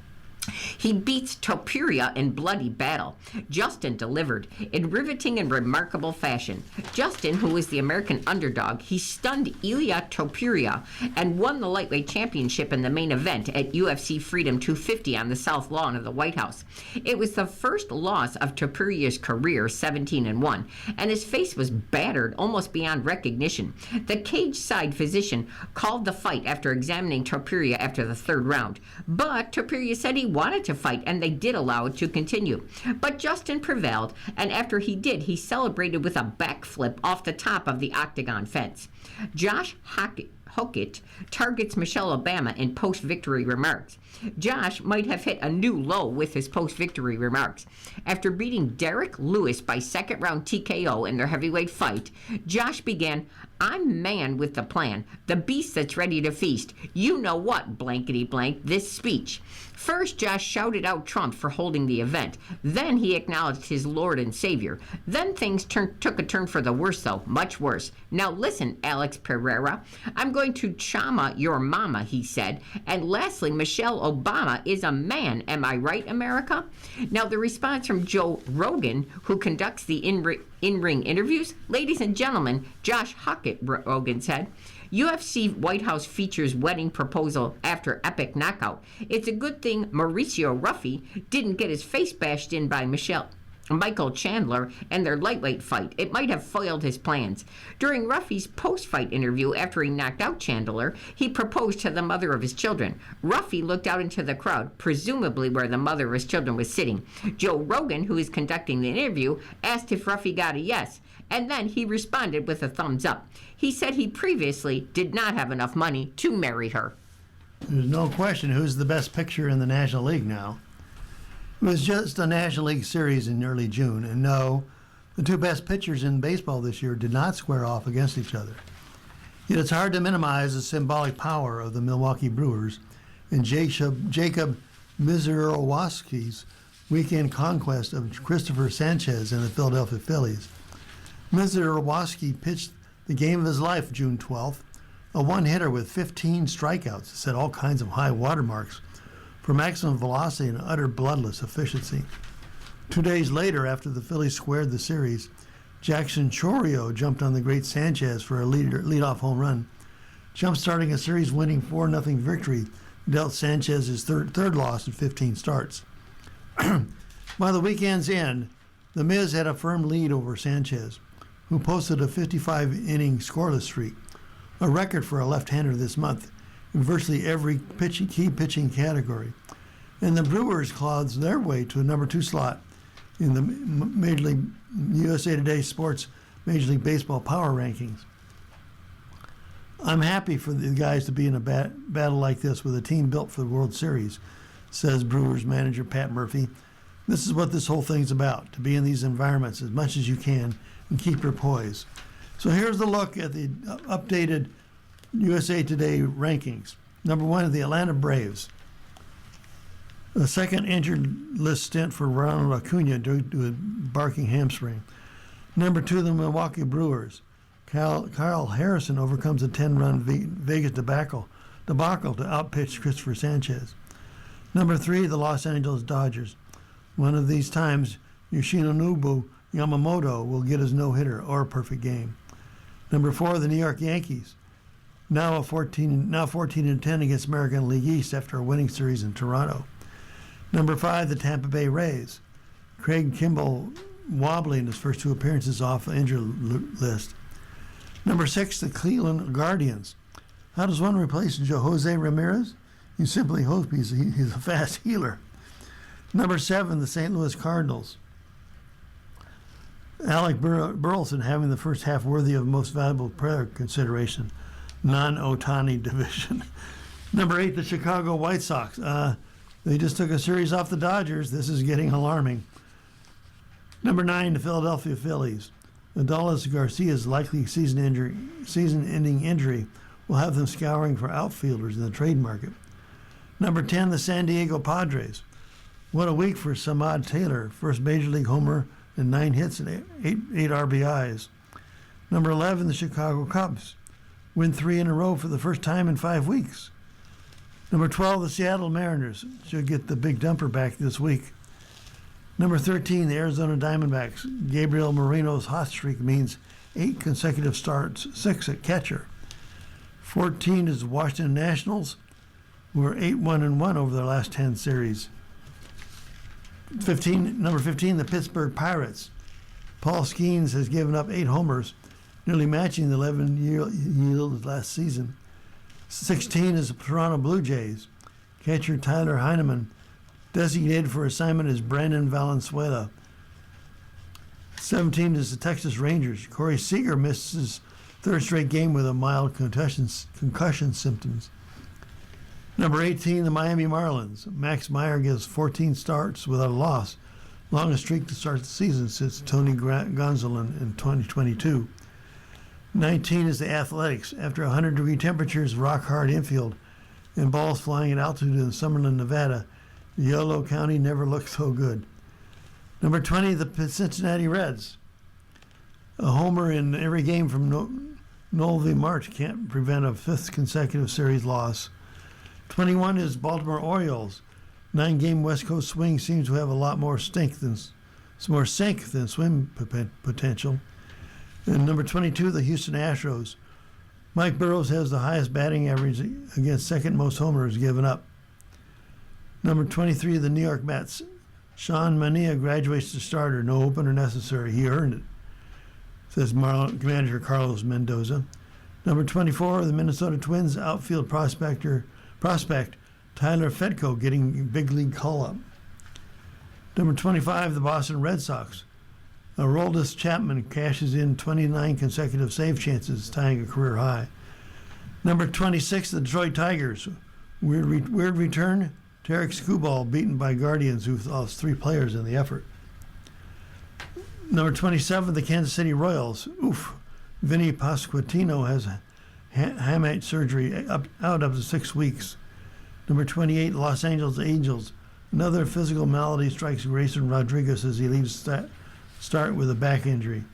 Speaker 1: He beats Topuria in bloody battle. Justin delivered in riveting and remarkable fashion. Justin, who is the American underdog, he stunned Ilia Topuria and won the lightweight championship in the main event at UFC Freedom 250 on the South Lawn of the White House. It was the first loss of Topuria's career, 17-1, and his face was battered almost beyond recognition. The cage-side physician called the fight after examining Topuria after the 3rd round, but Topuria said he wanted to fight, and they did allow it to continue. But Justin prevailed, and after he did, he celebrated with a backflip off the top of the octagon fence. Josh Hokett targets Michelle Obama in post-victory remarks. Josh might have hit a new low with his post-victory remarks. After beating Derek Lewis by 2nd-round TKO in their heavyweight fight, Josh began, "I'm man with the plan, the beast that's ready to feast. You know what, blankety blank, this speech." First, Josh shouted out Trump for holding the event. Then he acknowledged his Lord and Savior. Then things took a turn for the worse, though, much worse. "Now listen, Alex Pereira, I'm going to chama your mama," he said. And lastly, Michelle Obama is a man. Am I right, America? Now, the response from Joe Rogan, who conducts the in-ring interviews. "Ladies and gentlemen, Josh Hokett," Rogan said. UFC White House features wedding proposal after epic knockout. It's a good thing Mauricio Ruffy didn't get his face bashed in by Michael Chandler and their lightweight fight. It might have foiled his plans. During Ruffy's post-fight interview after he knocked out Chandler, he proposed to the mother of his children. Ruffy looked out into the crowd, presumably where the mother of his children was sitting. Joe Rogan, who is conducting the interview, asked if Ruffy got a yes, and then he responded with a thumbs up. He said he previously did not have enough money to marry her.
Speaker 2: There's no question who's the best pitcher in the National League now. It was just a National League series in early June, and no, the 2 best pitchers in baseball this year did not square off against each other. Yet it's hard to minimize the symbolic power of the Milwaukee Brewers in Jacob Misiorowski's weekend conquest of Christopher Sanchez and the Philadelphia Phillies. Misiorowski pitched the game of his life June 12th, a one-hitter with 15 strikeouts, set all kinds of high watermarks for maximum velocity and utter bloodless efficiency. 2 days later, after the Phillies squared the series, Jackson Chourio jumped on the great Sanchez for a leadoff home run, jump-starting a series-winning 4-0 victory, dealt Sanchez his third loss in 15 starts. By the weekend's end, the Miz had a firm lead over Sanchez, who posted a 55-inning scoreless streak, a record for a left-hander this month in virtually every key pitching category. And the Brewers clawed their way to a number 2 slot in the Major League USA Today Sports Major League Baseball power rankings. I'm happy for the guys to be in a battle like this with a team built for the World Series, says Brewers manager Pat Murphy. This is what this whole thing's about, to be in these environments as much as you can and keep your poise. So here's the look at the updated USA Today rankings. Number 1 is the Atlanta Braves. The second injured list stint for Ronald Acuna due to a barking hamstring. Number 2, the Milwaukee Brewers. Kyle Harrison overcomes a 10-run Vegas debacle to outpitch Christopher Sanchez. Number 3, the Los Angeles Dodgers. One of these times, Yoshinobu Yamamoto will get his no-hitter or a perfect game. Number 4, the New York Yankees. Now 14-10 against American League East after a winning series in Toronto. Number 5, the Tampa Bay Rays. Craig Kimbrell wobbly in his first 2 appearances off the injured list. Number 6, the Cleveland Guardians. How does one replace Jose Ramirez? You simply hope he's a fast healer. Number 7, the St. Louis Cardinals. Alec Burleson having the first half worthy of most valuable player consideration, non-Ohtani division. Number 8, the Chicago White Sox. They just took a series off the Dodgers. This is getting alarming. Number 9, the Philadelphia Phillies. Adolis Garcia's likely season-ending injury will have them scouring for outfielders in the trade market. Number 10, the San Diego Padres. What a week for Samad Taylor, first Major League homer and 9 hits and 8 RBIs. Number 11, the Chicago Cubs. Win 3 in a row for the first time in 5 weeks. Number 12, the Seattle Mariners. Should get the big dumper back this week. Number 13, the Arizona Diamondbacks. Gabriel Moreno's hot streak means 8 consecutive starts, 6 at catcher. 14 is the Washington Nationals, who are 8-1-1 over their last 10 series. Number 15, the Pittsburgh Pirates. Paul Skeens has given up 8 homers, nearly matching the 11 yield last season. 16 is the Toronto Blue Jays. Catcher Tyler Heineman, designated for assignment as Brandon Valenzuela. 17 is the Texas Rangers. Corey Seager missed his 3rd straight game with a mild concussion symptoms. Number 18, the Miami Marlins. Max Meyer gives 14 starts without a loss, longest streak to start the season since Tony Gonsolin in 2022. 19 is the Athletics. After 100-degree temperatures, rock-hard infield, and balls flying at altitude in Summerlin, Nevada, Yolo County never looked so good. Number 20, the Cincinnati Reds. A homer in every game from Noel V. March can't prevent a 5th consecutive series loss. 21 is Baltimore Orioles. 9-game West Coast swing seems to have a lot more sink than swim potential. And number 22, the Houston Astros. Mike Burrows has the highest batting average against second most homers given up. Number 23, the New York Mets. Sean Mania graduates to starter. No opener necessary. He earned it, says manager Carlos Mendoza. Number 24, the Minnesota Twins outfield prospect Tyler Fedko getting big league call-up. Number 25, the Boston Red Sox. Aroldis Chapman cashes in 29 consecutive save chances, tying a career high. Number 26, the Detroit Tigers. Weird return. Tarek Skubal beaten by Guardians, who lost 3 players in the effort. Number 27, the Kansas City Royals. Vinny Pasquantino has hamate surgery out up to 6 weeks. Number 28, Los Angeles Angels. Another physical malady strikes Grayson Rodriguez as he leaves start with a back injury.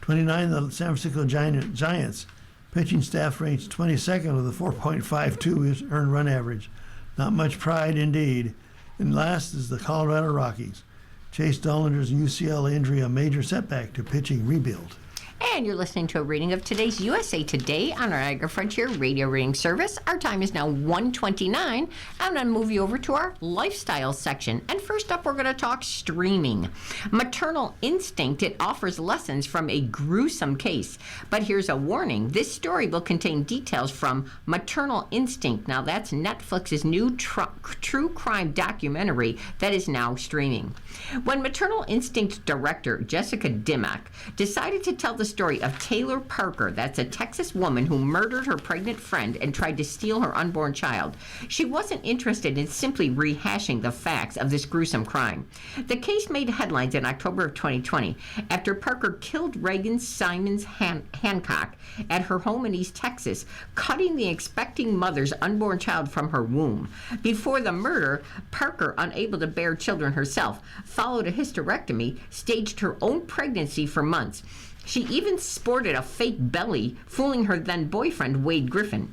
Speaker 2: 29, the San Francisco Giants. Pitching staff ranked 22nd with a 4.52 earned run average. Not much pride indeed. And last is the Colorado Rockies. Chase Dollinger's UCL injury a major setback to pitching rebuild.
Speaker 1: And you're listening to a reading of today's USA Today on our Niagara Frontier radio reading service. Our time is now 1:29. I'm going to move you over to our lifestyle section. And first up, we're going to talk streaming. Maternal Instinct, it offers lessons from a gruesome case. But here's a warning. This story will contain details from Maternal Instinct. Now, that's Netflix's new true crime documentary that is now streaming. When Maternal Instinct director Jessica Dimmock decided to tell the story of Taylor Parker, that's a Texas woman who murdered her pregnant friend and tried to steal her unborn child, she wasn't interested in simply rehashing the facts of this gruesome crime. The case made headlines in October of 2020 after Parker killed Reagan Simons Hancock at her home in East Texas, cutting the expecting mother's unborn child from her womb. Before the murder, Parker, unable to bear children herself, followed a hysterectomy, staged her own pregnancy for months. She even sported a fake belly, fooling her then boyfriend, Wade Griffin.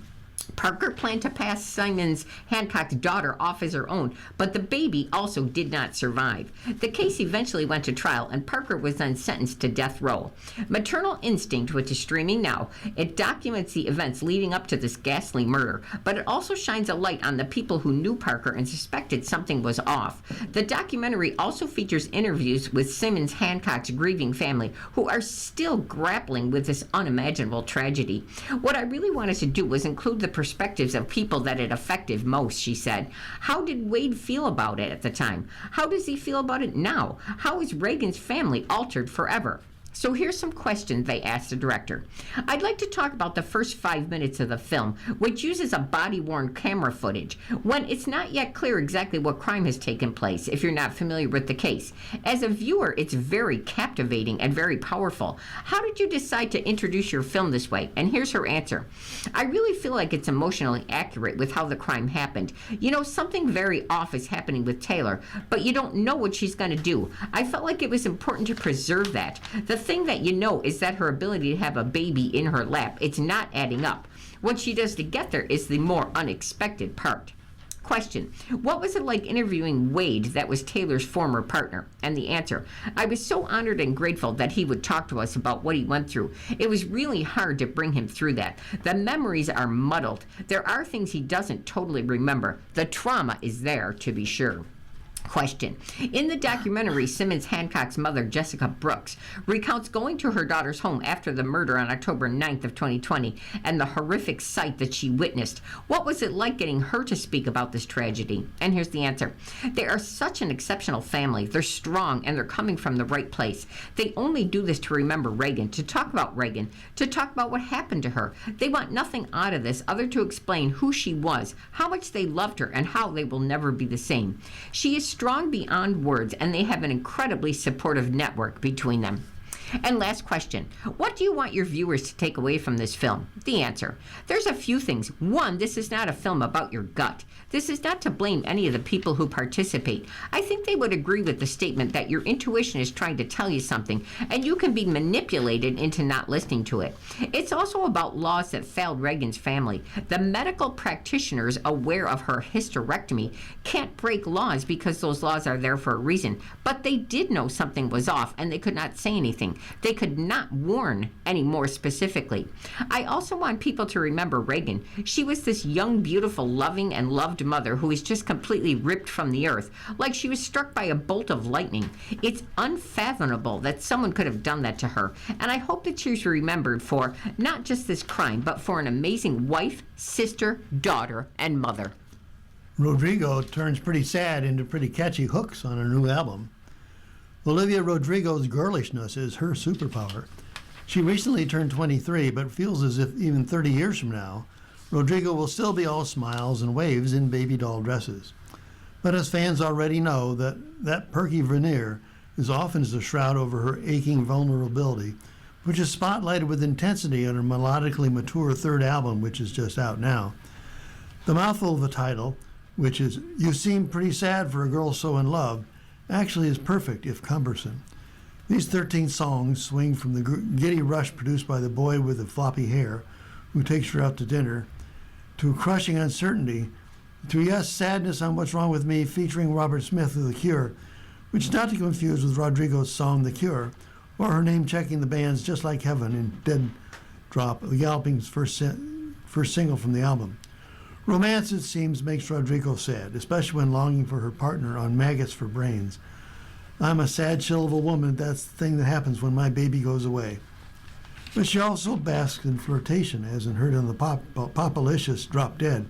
Speaker 1: Parker planned to pass Simons Hancock's daughter off as her own, but the baby also did not survive. The case eventually went to trial, and Parker was then sentenced to death row. Maternal Instinct, which is streaming now, it documents the events leading up to this ghastly murder, but it also shines a light on the people who knew Parker and suspected something was off. The documentary also features interviews with Simons Hancock's grieving family, who are still grappling with this unimaginable tragedy. What I really wanted to do was include the perspectives of people that it affected most, she said. How did Wade feel about it at the time? How does he feel about it now? How is Reagan's family altered forever? So here's some questions they asked the director. I'd like to talk about the first 5 minutes of the film, which uses a body-worn camera footage, when it's not yet clear exactly what crime has taken place, if you're not familiar with the case. As a viewer, it's very captivating and very powerful. How did you decide to introduce your film this way? And here's her answer. I really feel like it's emotionally accurate with how the crime happened. You know, something very off is happening with Taylor, but you don't know what she's going to do. I felt like it was important to preserve that. The thing that you know is that her ability to have a baby in her lap, it's not adding up. What she does to get there is the more unexpected part. Question: what was it like interviewing Wade, that was Taylor's former partner? And the answer: I was so honored and grateful that he would talk to us about what he went through. It was really hard to bring him through that. The memories are muddled. There are things he doesn't totally remember. The trauma is there, to be sure. Question: in the documentary, Simons Hancock's mother, Jessica Brooks, recounts going to her daughter's home after the murder on October 9th of 2020 and the horrific sight that she witnessed. What was it like getting her to speak about this tragedy? And here's the answer. They are such an exceptional family. They're strong and they're coming from the right place. They only do this to remember Reagan, to talk about Reagan, to talk about what happened to her. They want nothing out of this other to explain who she was, how much they loved her, and how they will never be the same. She is strong beyond words, and they have an incredibly supportive network between them. And last question: what do you want your viewers to take away from this film? The answer: there's a few things. One, this is not a film about your gut. This is not to blame any of the people who participate. I think they would agree with the statement that your intuition is trying to tell you something, and you can be manipulated into not listening to it. It's also about laws that failed Reagan's family. The medical practitioners aware of her hysterectomy can't break laws because those laws are there for a reason. But they did know something was off, and they could not say anything. They could not warn any more specifically. I also want people to remember Reagan. She was this young, beautiful, loving, and loved mother who was just completely ripped from the earth, like she was struck by a bolt of lightning. It's unfathomable that someone could have done that to her, and I hope that she's remembered for not just this crime, but for an amazing wife, sister, daughter, and mother.
Speaker 2: Rodrigo turns pretty sad into pretty catchy hooks on her new album. Olivia Rodrigo's girlishness is her superpower. She recently turned 23, but feels as if even 30 years from now, Rodrigo will still be all smiles and waves in baby doll dresses. But as fans already know, that perky veneer is often as a shroud over her aching vulnerability, which is spotlighted with intensity on her melodically mature third album, which is just out now. The mouthful of a title, which is "You seem pretty sad for a girl so in love," actually is perfect if cumbersome. These 13 songs swing from the giddy rush produced by the boy with the floppy hair who takes her out to dinner, to crushing uncertainty, to yes, sadness on What's Wrong with Me featuring Robert Smith of The Cure, which is not to confuse with Rodrigo's song The Cure, or her name checking the bands Just Like Heaven and Dead Drop, the Galloping's first single from the album. Romance, it seems, makes Rodrigo sad, especially when longing for her partner on Maggots for Brains. I'm a sad chill of a woman, that's the thing that happens when my baby goes away. But she also basks in flirtation, as in heard on the Popalicious Drop Dead,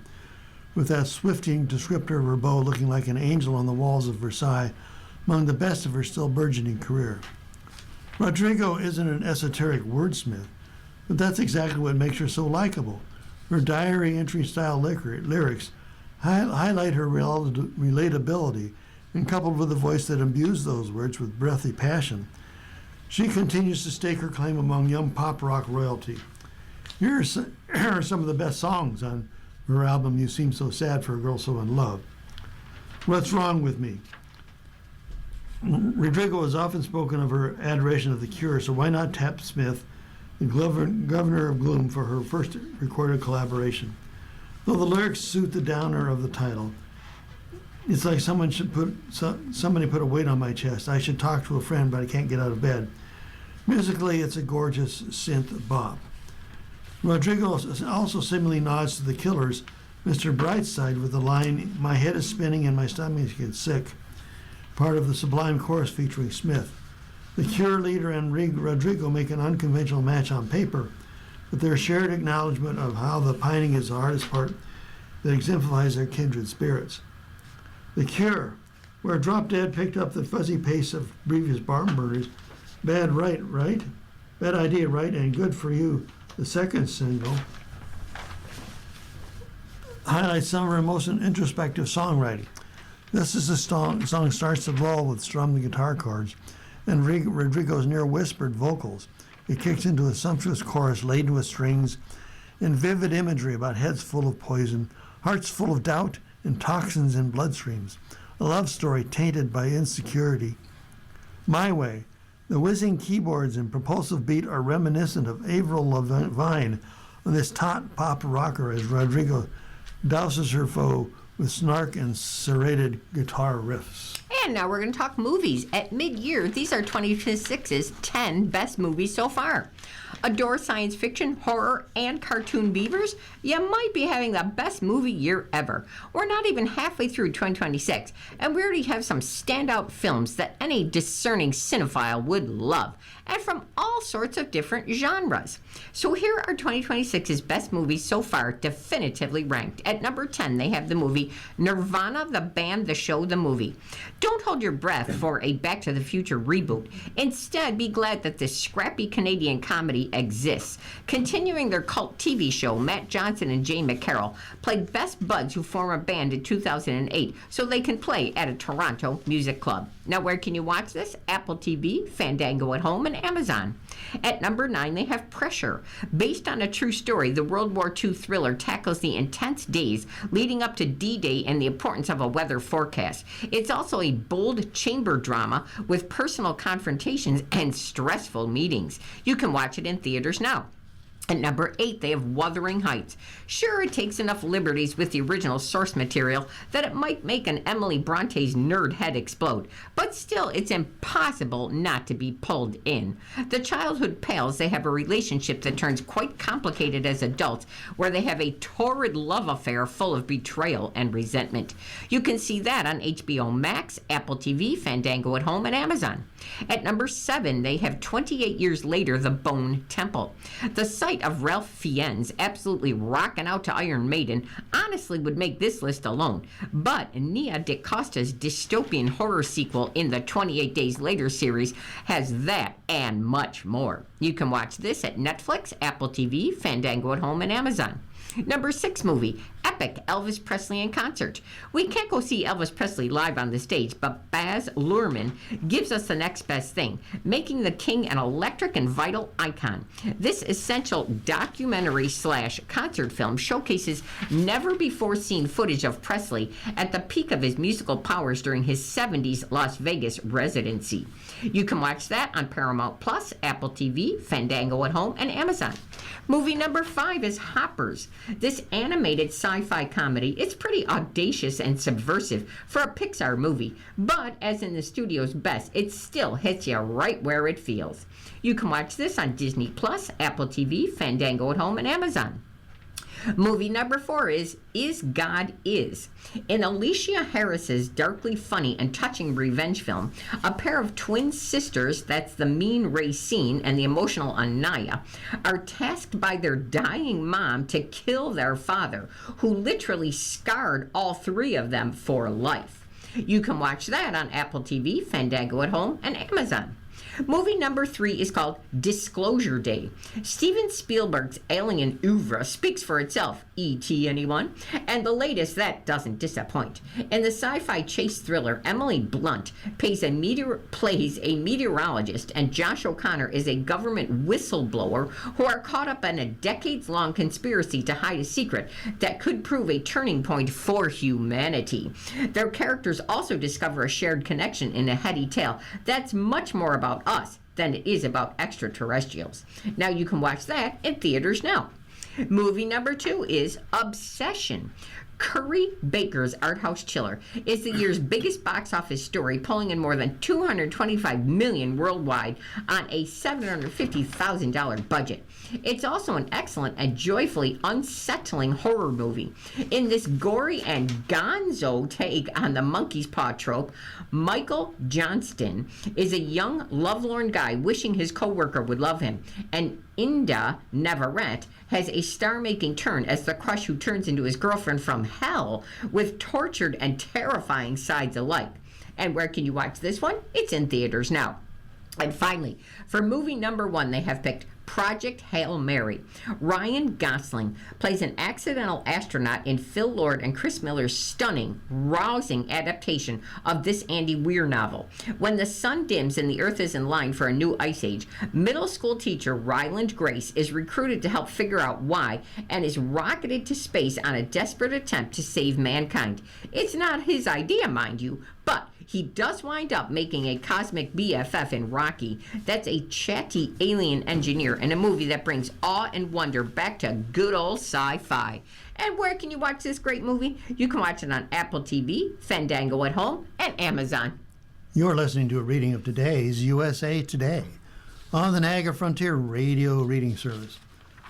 Speaker 2: with that swifting descriptor of her beau looking like an angel on the walls of Versailles, among the best of her still burgeoning career. Rodrigo isn't an esoteric wordsmith, but that's exactly what makes her so likable. Her diary entry-style lyrics highlight her relatability, and coupled with a voice that imbues those words with breathy passion, she continues to stake her claim among young pop rock royalty. Here are some of the best songs on her album You Seem So Sad for a Girl So in Love. What's Wrong with Me? Rodrigo has often spoken of her adoration of The Cure, so why not tap Smith, the governor of gloom, for her first recorded collaboration? Though the lyrics suit the downer of the title, it's like somebody put a weight on my chest. I should talk to a friend, but I can't get out of bed. Musically, it's a gorgeous synth bop. Rodrigo also similarly nods to the Killers' Mr. Brightside with the line, "My head is spinning and my stomach gets sick," part of the sublime chorus featuring Smith. The Cure leader and Rodrigo make an unconventional match on paper, but their shared acknowledgement of how the pining is the hardest part that exemplifies their kindred spirits. The Cure, where Drop Dead picked up the fuzzy pace of previous barn burners, Bad Idea, Right, and Good For You, the second single, highlights some of her most introspective songwriting. This is the song starts to roll with strummed guitar chords and Rodrigo's near-whispered vocals. It kicks into a sumptuous chorus laden with strings and vivid imagery about heads full of poison, hearts full of doubt, and toxins in bloodstreams. A love story tainted by insecurity. My Way. The whizzing keyboards and propulsive beat are reminiscent of Avril Lavigne on this taut pop rocker as Rodrigo douses her foe with snark and serrated guitar riffs.
Speaker 1: And now we're going to talk movies. At mid-year, these are 2026's 10 best movies so far. Adore science fiction, horror, and cartoon beavers? You might be having the best movie year ever. We're not even halfway through 2026, and we already have some standout films that any discerning cinephile would love, and from all sorts of different genres. So here are 2026's best movies so far, definitively ranked. At number 10, they have the movie Nirvana, the Band, the Show, the Movie. Don't hold your breath for a Back to the Future reboot. Instead, be glad that this scrappy Canadian comedy exists. Continuing their cult TV show, Matt Johnson and Jane McCarroll played best buds who form a band in 2008 so they can play at a Toronto music club. Now, where can you watch this? Apple TV, Fandango at Home, and Amazon. At number 9, they have Pressure. Based on a true story, the World War II thriller tackles the intense days leading up to D-Day and the importance of a weather forecast. It's also a bold chamber drama with personal confrontations and stressful meetings. You can watch it in theaters now. At number 8, they have Wuthering Heights. Sure, it takes enough liberties with the original source material that it might make an Emily Bronte's nerd head explode, but still, it's impossible not to be pulled in. The childhood pals, they have a relationship that turns quite complicated as adults, where they have a torrid love affair full of betrayal and resentment. You can see that on HBO Max, Apple TV, Fandango at Home, and Amazon. At number 7, they have 28 years later, The Bone Temple. The sight of Ralph Fiennes absolutely rocking out to Iron Maiden honestly would make this list alone. But Nia DaCosta's dystopian horror sequel in the 28 Days Later series has that and much more. You can watch this at Netflix, Apple TV, Fandango at Home, and Amazon. Number 6 movie, epic Elvis Presley in concert. We can't go see Elvis Presley live on the stage, but Baz Luhrmann gives us the next best thing, making the king an electric and vital icon. This essential documentary/concert film showcases never-before-seen footage of Presley at the peak of his musical powers during his 70s Las Vegas residency. You can watch that on Paramount Plus, Apple TV, Fandango at Home, and Amazon. Movie number 5 is Hoppers. This animated sci-fi comedy, it's pretty audacious and subversive for a Pixar movie, but as in the studio's best, it still hits you right where it feels. You can watch this on Disney Plus, Apple TV, Fandango at Home, and Amazon. Movie number 4 is God Is. In Alicia Harris's darkly funny and touching revenge film, a pair of twin sisters, that's the mean Racine and the emotional Anaya, are tasked by their dying mom to kill their father, who literally scarred all 3 of them for life. You can watch that on Apple TV, Fandango at Home, and Amazon. Movie number 3 is called Disclosure Day. Steven Spielberg's alien oeuvre speaks for itself. E.T. anyone? And the latest, that doesn't disappoint. In the sci-fi chase thriller, Emily Blunt plays a meteorologist, and Josh O'Connor is a government whistleblower who are caught up in a decades-long conspiracy to hide a secret that could prove a turning point for humanity. Their characters also discover a shared connection in a heady tale that's much more about us than it is about extraterrestrials. Now you can watch that in theaters now. Movie number 2 is Obsession. Curry Baker's Art House Chiller is the year's biggest box office story, pulling in more than $225 million worldwide on a $750,000 budget. It's also an excellent and joyfully unsettling horror movie. In this gory and gonzo take on the monkey's paw trope, Michael Johnston is a young, lovelorn guy wishing his co-worker would love him, and Inda Navarrete has a star-making turn as the crush who turns into his girlfriend from hell, with tortured and terrifying sides alike. And where can you watch this one? It's in theaters now. And finally, for movie number 1, they have picked Project Hail Mary. Ryan Gosling plays an accidental astronaut in Phil Lord and Chris Miller's stunning, rousing adaptation of this Andy Weir novel. When the sun dims and the Earth is in line for a new ice age, middle school teacher Ryland Grace is recruited to help figure out why and is rocketed to space on a desperate attempt to save mankind. It's not his idea, mind you, but he does wind up making a cosmic BFF in Rocky. That's a chatty alien engineer in a movie that brings awe and wonder back to good old sci-fi. And where can you watch this great movie? You can watch it on Apple TV, Fandango at Home, and Amazon.
Speaker 2: You're listening to a reading of today's USA Today on the Niagara Frontier Radio Reading Service.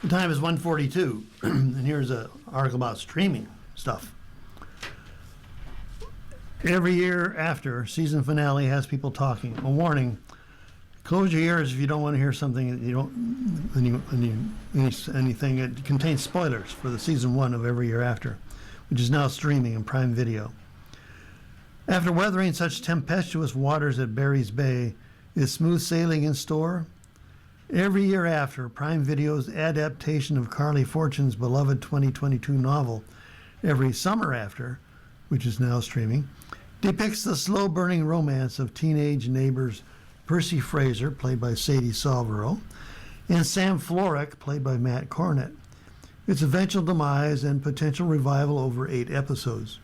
Speaker 2: The time is 1:42, and here's an article about streaming stuff. Every year after season finale has people talking. A warning: close your ears if you don't want to hear something that you don't, anything that contains spoilers for the season 1 of Every Year After, which is now streaming in Prime Video. After weathering such tempestuous waters at Barry's Bay, is smooth sailing in store? Every Year After, Prime Video's adaptation of Carly Fortune's beloved 2022 novel, Every Summer After, which is now streaming, depicts the slow-burning romance of teenage neighbors Percy Fraser, played by Sadie Salvero, and Sam Florek, played by Matt Cornett. Its eventual demise and potential revival over 8 episodes.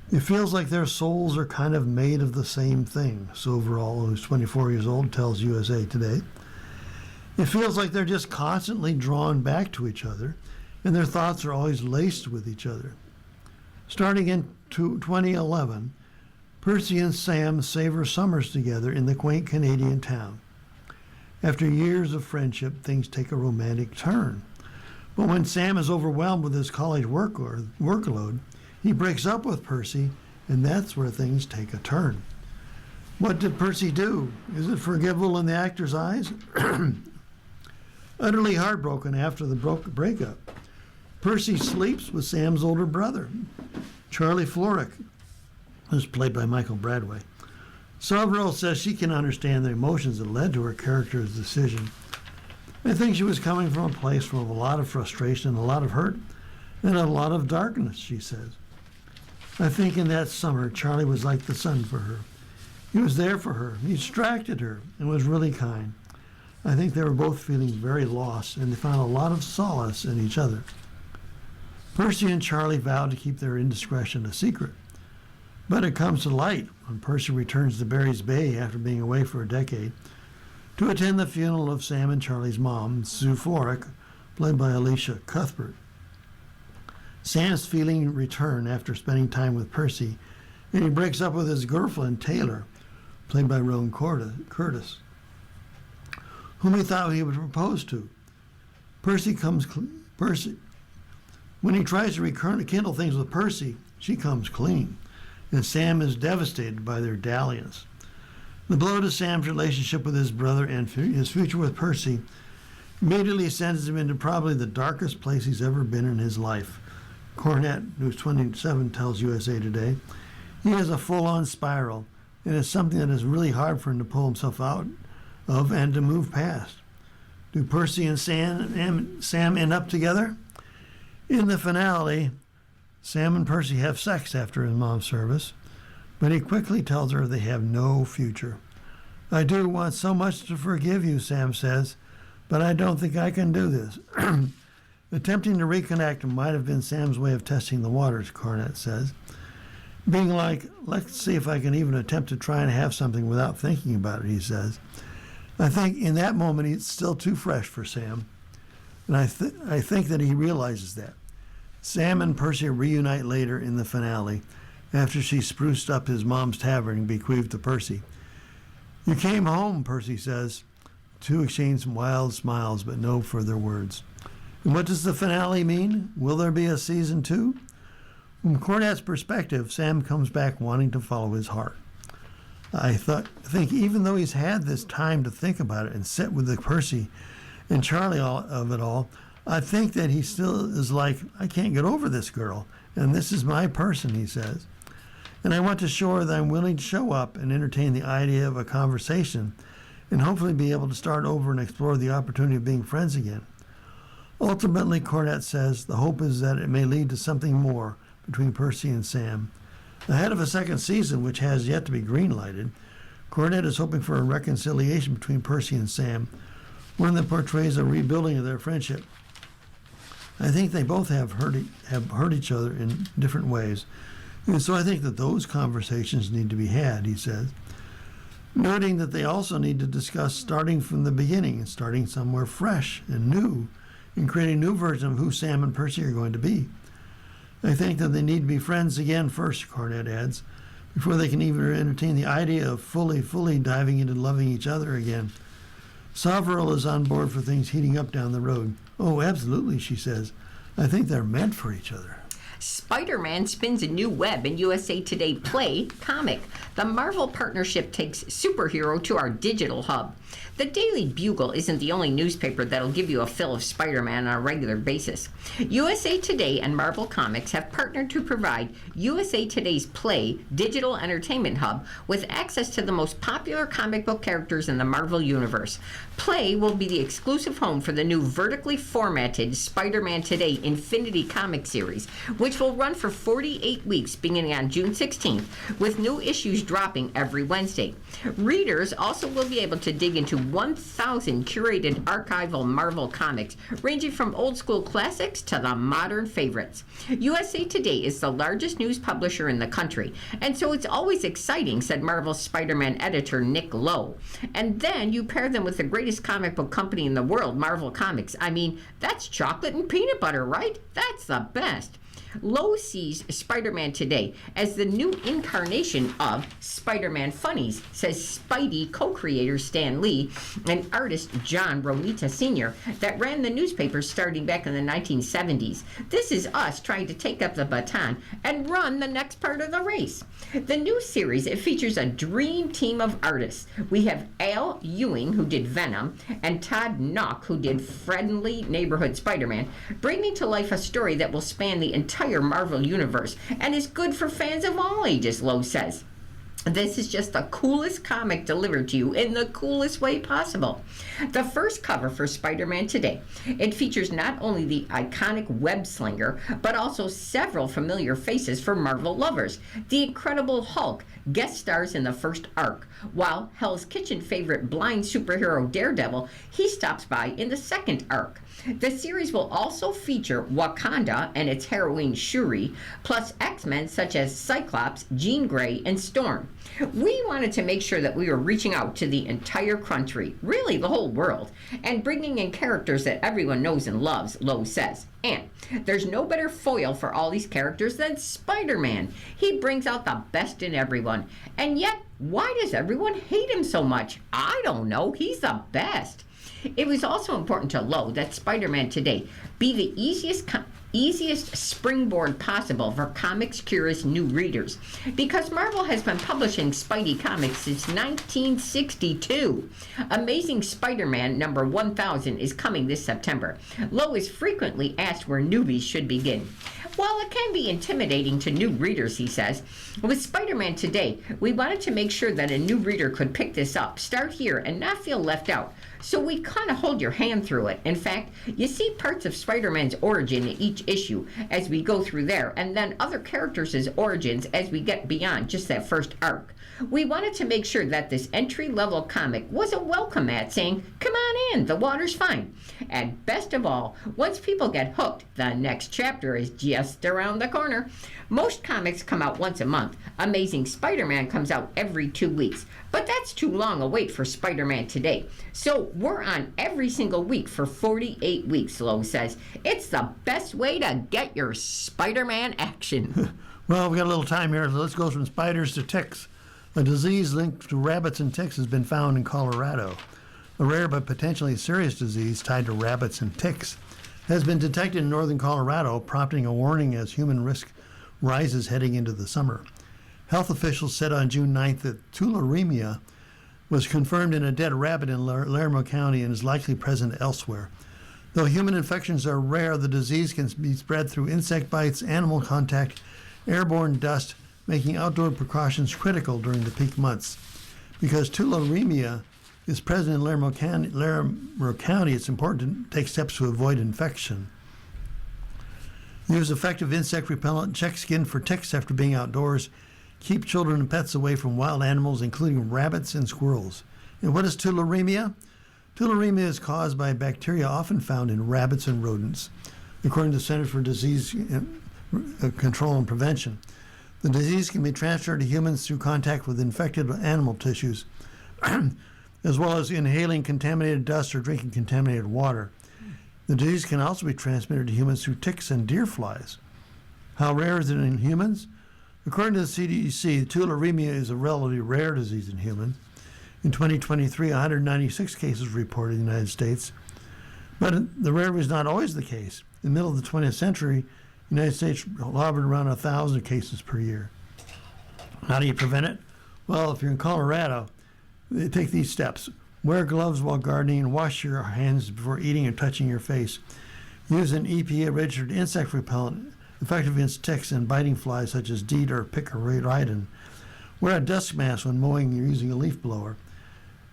Speaker 2: It feels like their souls are kind of made of the same thing, Soverall, who's 24 years old, tells USA Today. It feels like they're just constantly drawn back to each other, and their thoughts are always laced with each other. Starting in 2011, Percy and Sam savor summers together in the quaint Canadian town. After years of friendship, things take a romantic turn. But when Sam is overwhelmed with his college workload, he breaks up with Percy, and that's where things take a turn. What did Percy do? Is it forgivable in the actor's eyes? Utterly heartbroken after the breakup, Percy sleeps with Sam's older brother, Charlie Florek, who's played by Michael Bradway. Salvero says she can understand the emotions that led to her character's decision. I think she was coming from a place full of a lot of frustration and a lot of hurt, and a lot of darkness, she says. I think in that summer, Charlie was like the sun for her. He was there for her. He distracted her and was really kind. I think they were both feeling very lost, and they found a lot of solace in each other. Percy and Charlie vowed to keep their indiscretion a secret. But it comes to light when Percy returns to Barry's Bay after being away for a decade to attend the funeral of Sam and Charlie's mom, Sue Florrick, played by Alicia Cuthbert. Sam's feelings return after spending time with Percy, and he breaks up with his girlfriend, Taylor, played by Roan Curtis, whom he thought he would propose to. When he tries to rekindle things with Percy, she comes clean, and Sam is devastated by their dalliance. The blow to Sam's relationship with his brother and his future with Percy immediately sends him into probably the darkest place he's ever been in his life. Cornett, who's 27, tells USA Today, he has a full-on spiral, and it's something that is really hard for him to pull himself out of and to move past. Do Percy and Sam end up together? In the finale, Sam and Percy have sex after his mom's service, but he quickly tells her they have no future. I do want so much to forgive you, Sam says, but I don't think I can do this. Attempting to reconnect might have been Sam's way of testing the waters, Cornett says. Being like, let's see if I can even attempt to try and have something without thinking about it, he says. I think in that moment it's still too fresh for Sam, and I think that he realizes that. Sam and Percy reunite later in the finale after she spruced up his mom's tavern bequeathed to Percy. You came home, Percy says. Two exchange wild smiles, but no further words. And what does the finale mean? Will there be a season 2? From Cornett's perspective, Sam comes back wanting to follow his heart. I think even though he's had this time to think about it and sit with the Percy and Charlie of it all, I think that he still is like, I can't get over this girl, and this is my person, he says. And I want to show her that I'm willing to show up and entertain the idea of a conversation and hopefully be able to start over and explore the opportunity of being friends again. Ultimately, Cornett says, the hope is that it may lead to something more between Percy and Sam. Ahead of a second season, which has yet to be green-lighted, Cornett is hoping for a reconciliation between Percy and Sam, one that portrays a rebuilding of their friendship. I think they both have hurt each other in different ways, and so I think that those conversations need to be had, he says, noting that they also need to discuss starting from the beginning and starting somewhere fresh and new and creating a new version of who Sam and Percy are going to be. I think that they need to be friends again first, Cornett adds, before they can even entertain the idea of fully diving into loving each other again. Savaril is on board for things heating up down the road. Oh, absolutely, she says. I think they're meant for each other.
Speaker 1: Spider-Man spins a new web in USA Today Play comic. The Marvel partnership takes superhero to our digital hub. The Daily Bugle isn't the only newspaper that'll give you a fill of Spider-Man on a regular basis. USA Today and Marvel Comics have partnered to provide USA Today's Play digital entertainment hub with access to the most popular comic book characters in the Marvel Universe. Play will be the exclusive home for the new vertically formatted Spider-Man Today Infinity comic series, which will run for 48 weeks beginning on June 16th, with new issues dropping every Wednesday. Readers also will be able to dig into 1,000 curated archival Marvel comics, ranging from old school classics to the modern favorites. USA Today is the largest news publisher in the country, and so it's always exciting, said Marvel's Spider-Man editor Nick Lowe. And then you pair them with the greatest comic book company in the world, Marvel Comics. I mean, that's chocolate and peanut butter, right? That's the best. Lowe sees Spider-Man Today as the new incarnation of Spider-Man Funnies, says Spidey co-creator Stan Lee and artist John Romita Sr. that ran the newspaper starting back in the 1970s. This is us trying to take up the baton and run the next part of the race. The new series, it features a dream team of artists. We have Al Ewing, who did Venom, and Todd Nauck, who did Friendly Neighborhood Spider-Man, bringing to life a story that will span the entire Marvel universe and is good for fans of all ages, Lowe says. This is just the coolest comic delivered to you in the coolest way possible. The first cover for Spider-Man Today. It features not only the iconic web slinger, but also several familiar faces for Marvel lovers. The Incredible Hulk guest stars in the first arc, while Hell's Kitchen favorite blind superhero Daredevil, he stops by in the second arc. The series will also feature Wakanda and its heroine Shuri, plus X-Men such as Cyclops, Jean Grey, and Storm. We wanted to make sure that we were reaching out to the entire country, really the whole world, and bringing in characters that everyone knows and loves, Lowe says. And there's no better foil for all these characters than Spider-Man. He brings out the best in everyone. And yet, why does everyone hate him so much? I don't know. He's the best. It was also important to Lowe that Spider-Man Today be the easiest springboard possible for comics curious new readers, because Marvel has been publishing Spidey comics since 1962. Amazing Spider-Man number 1000 is coming this September. Lowe is frequently asked where newbies should begin. While it can be intimidating to new readers, he says, with Spider-Man Today, we wanted to make sure that a new reader could pick this up, start here, and not feel left out. So we kind of hold your hand through it. In fact, you see parts of Spider-Man's origin in each issue as we go through there, and then other characters' origins as we get beyond just that first arc. We wanted to make sure that this entry-level comic was a welcome at saying, come on in, the water's fine. And best of all, once people get hooked, the next chapter is just around the corner. Most comics come out once a month. Amazing Spider-Man comes out every 2 weeks. But that's too long a wait for Spider-Man Today. So we're on every single week for 48 weeks, Lowe says. It's the best way to get your Spider-Man action.
Speaker 2: Well, we got a little time here, so let's go from spiders to ticks. A disease linked to rabbits and ticks has been found in Colorado. A rare but potentially serious disease tied to rabbits and ticks has been detected in northern Colorado, prompting a warning as human risk rises heading into the summer. Health officials said on June 9th that tularemia was confirmed in a dead rabbit in Laramie County and is likely present elsewhere. Though human infections are rare, the disease can be spread through insect bites, animal contact, airborne dust, making outdoor precautions critical during the peak months. Because tularemia is present in Laramie County, it's important to take steps to avoid infection. Use effective insect repellent, check skin for ticks after being outdoors, keep children and pets away from wild animals, including rabbits and squirrels. And what is tularemia? Tularemia is caused by bacteria often found in rabbits and rodents, according to the Center for Disease Control and Prevention. The disease can be transferred to humans through contact with infected animal tissues, as well as inhaling contaminated dust or drinking contaminated water. The disease can also be transmitted to humans through ticks and deer flies. How rare is it in humans? According to the CDC, tularemia is a relatively rare disease in humans. In 2023, 196 cases reported in the United States. But the rarity is not always the case. In the middle of the 20th century, the United States hovered around 1,000 cases per year. How do you prevent it? Well, if you're in Colorado, take these steps. Wear gloves while gardening and wash your hands before eating and touching your face. Use an EPA-registered insect repellent effective against ticks and biting flies such as DEET or picaridin. Wear a dust mask when mowing or using a leaf blower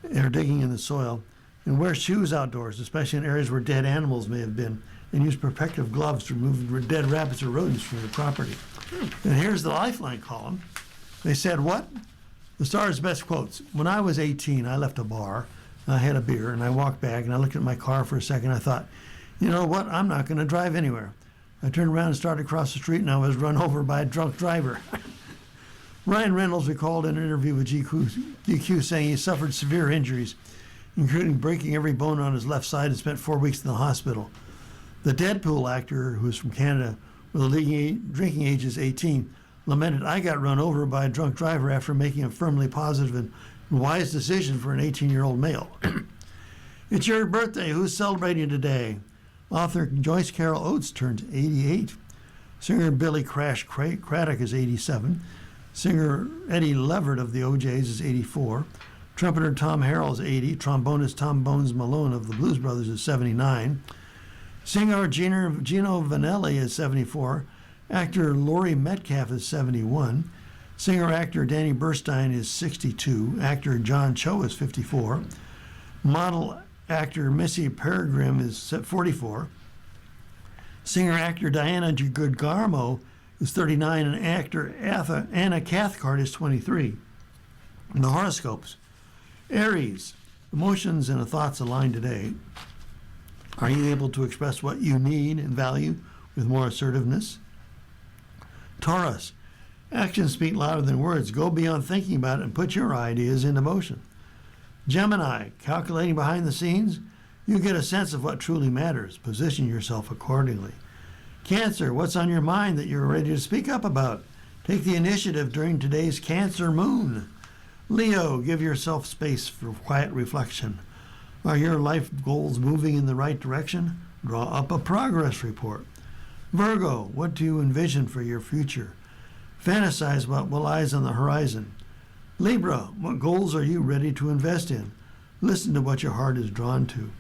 Speaker 2: or digging in the soil. And wear shoes outdoors, especially in areas where dead animals may have been. And use protective gloves to remove dead rabbits or rodents from your property. And here's the Lifeline column. They said, what? The Star's best quotes. When I was 18, I left a bar. I had a beer, and I walked back, and I looked at my car for a second. I thought, you know what? I'm not going to drive anywhere. I turned around and started across the street, and I was run over by a drunk driver. Ryan Reynolds recalled in an interview with GQ saying he suffered severe injuries, including breaking every bone on his left side and spent 4 weeks in the hospital. The Deadpool actor, who is from Canada, with a drinking age is 18, lamented, I got run over by a drunk driver after making a firmly positive and wise decision for an 18-year-old male. It's your birthday. Who's celebrating today? Author Joyce Carol Oates turns 88. Singer Billy Crash Craddock is 87. Singer Eddie Leverett of the O'Jays is 84. Trumpeter Tom Harrell is 80. Trombonist Tom Bones Malone of the Blues Brothers is 79. Singer Gino Vanelli is 74. Actor Laurie Metcalf is 71. Singer-actor Danny Burstein is 62. Actor John Cho is 54. Model actor Missy Peregrine is 44. Singer-actor Diana Guglielmo is 39, and actor Anna Cathcart is 23. And the horoscopes. Aries, emotions and thoughts align today. Are you able to express what you need and value with more assertiveness? Taurus, actions speak louder than words. Go beyond thinking about it and put your ideas into motion. Gemini, calculating behind the scenes, you get a sense of what truly matters. Position yourself accordingly. Cancer, what's on your mind that you're ready to speak up about? Take the initiative during today's Cancer moon. Leo, give yourself space for quiet reflection. Are your life goals moving in the right direction? Draw up a progress report. Virgo, what do you envision for your future? Fantasize about what lies on the horizon. Libra, what goals are you ready to invest in? Listen to what your heart is drawn to.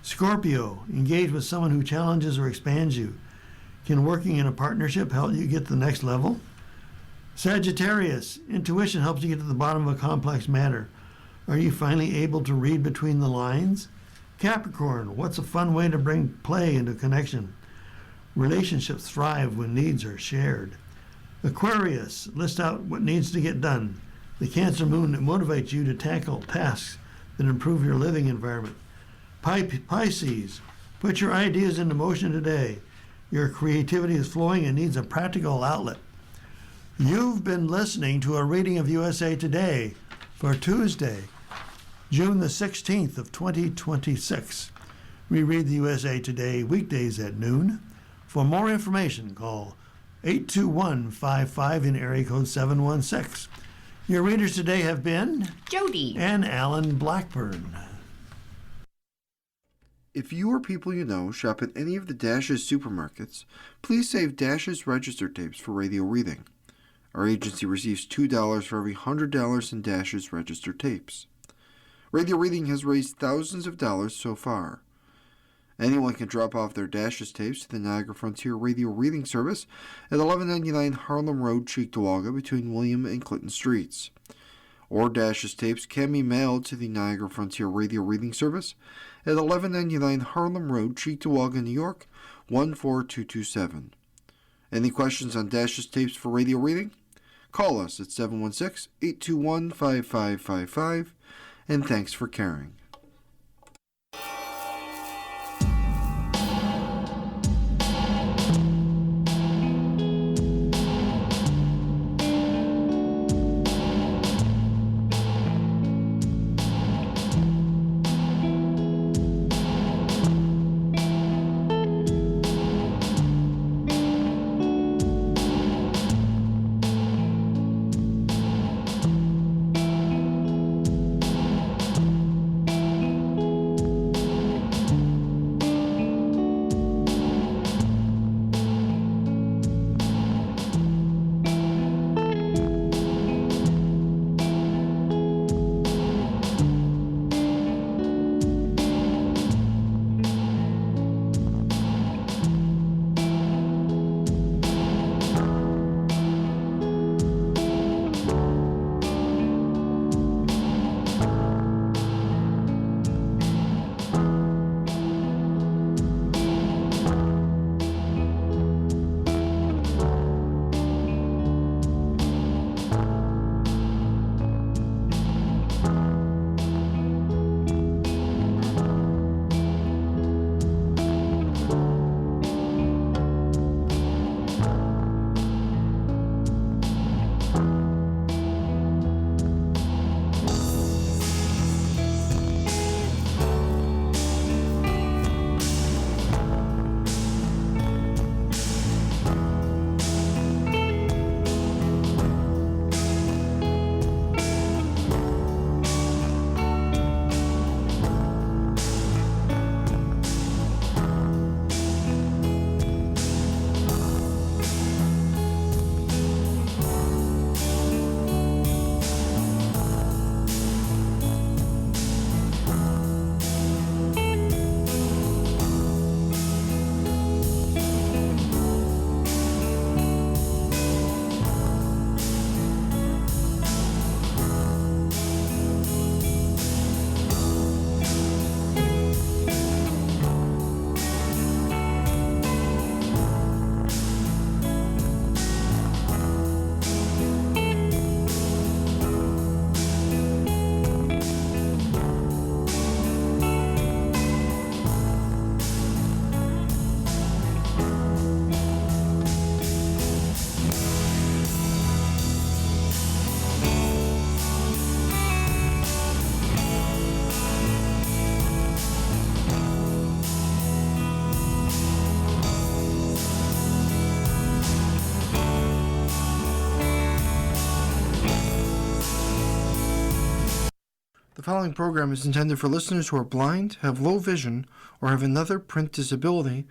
Speaker 2: Scorpio, engage with someone who challenges or expands you. Can working in a partnership help you get to the next level? Sagittarius, intuition helps you get to the bottom of a complex matter. Are you finally able to read between the lines? Capricorn, what's a fun way to bring play into connection? Relationships thrive when needs are shared. Aquarius, list out what needs to get done. The Cancer moon motivates you to tackle tasks that improve your living environment. Pisces, put your ideas into motion today. Your creativity is flowing and needs a practical outlet. You've been listening to a reading of USA Today for Tuesday, June the 16th of 2026. We read the USA Today weekdays at noon. For more information, call 821-55 in area code 716. Your readers today have been
Speaker 1: Jody.
Speaker 2: and Alan Blackburn.
Speaker 4: If you or people you know shop at any of the Dash's supermarkets, please save Dash's register tapes for radio reading. Our agency receives $2 for every $100 in Dash's register tapes. Radio reading has raised thousands of dollars so far. Anyone can drop off their Dash's tapes to the Niagara Frontier Radio Reading Service at 1199 Harlem Road, Cheektowaga, between William and Clinton Streets. Or Dash's tapes can be mailed to the Niagara Frontier Radio Reading Service at 1199 Harlem Road, Cheektowaga, New York, 14227. Any questions on Dash's tapes for radio reading? Call us at 716-821-5555, and thanks for caring. The following program is intended for listeners who are blind, have low vision, or have another print disability,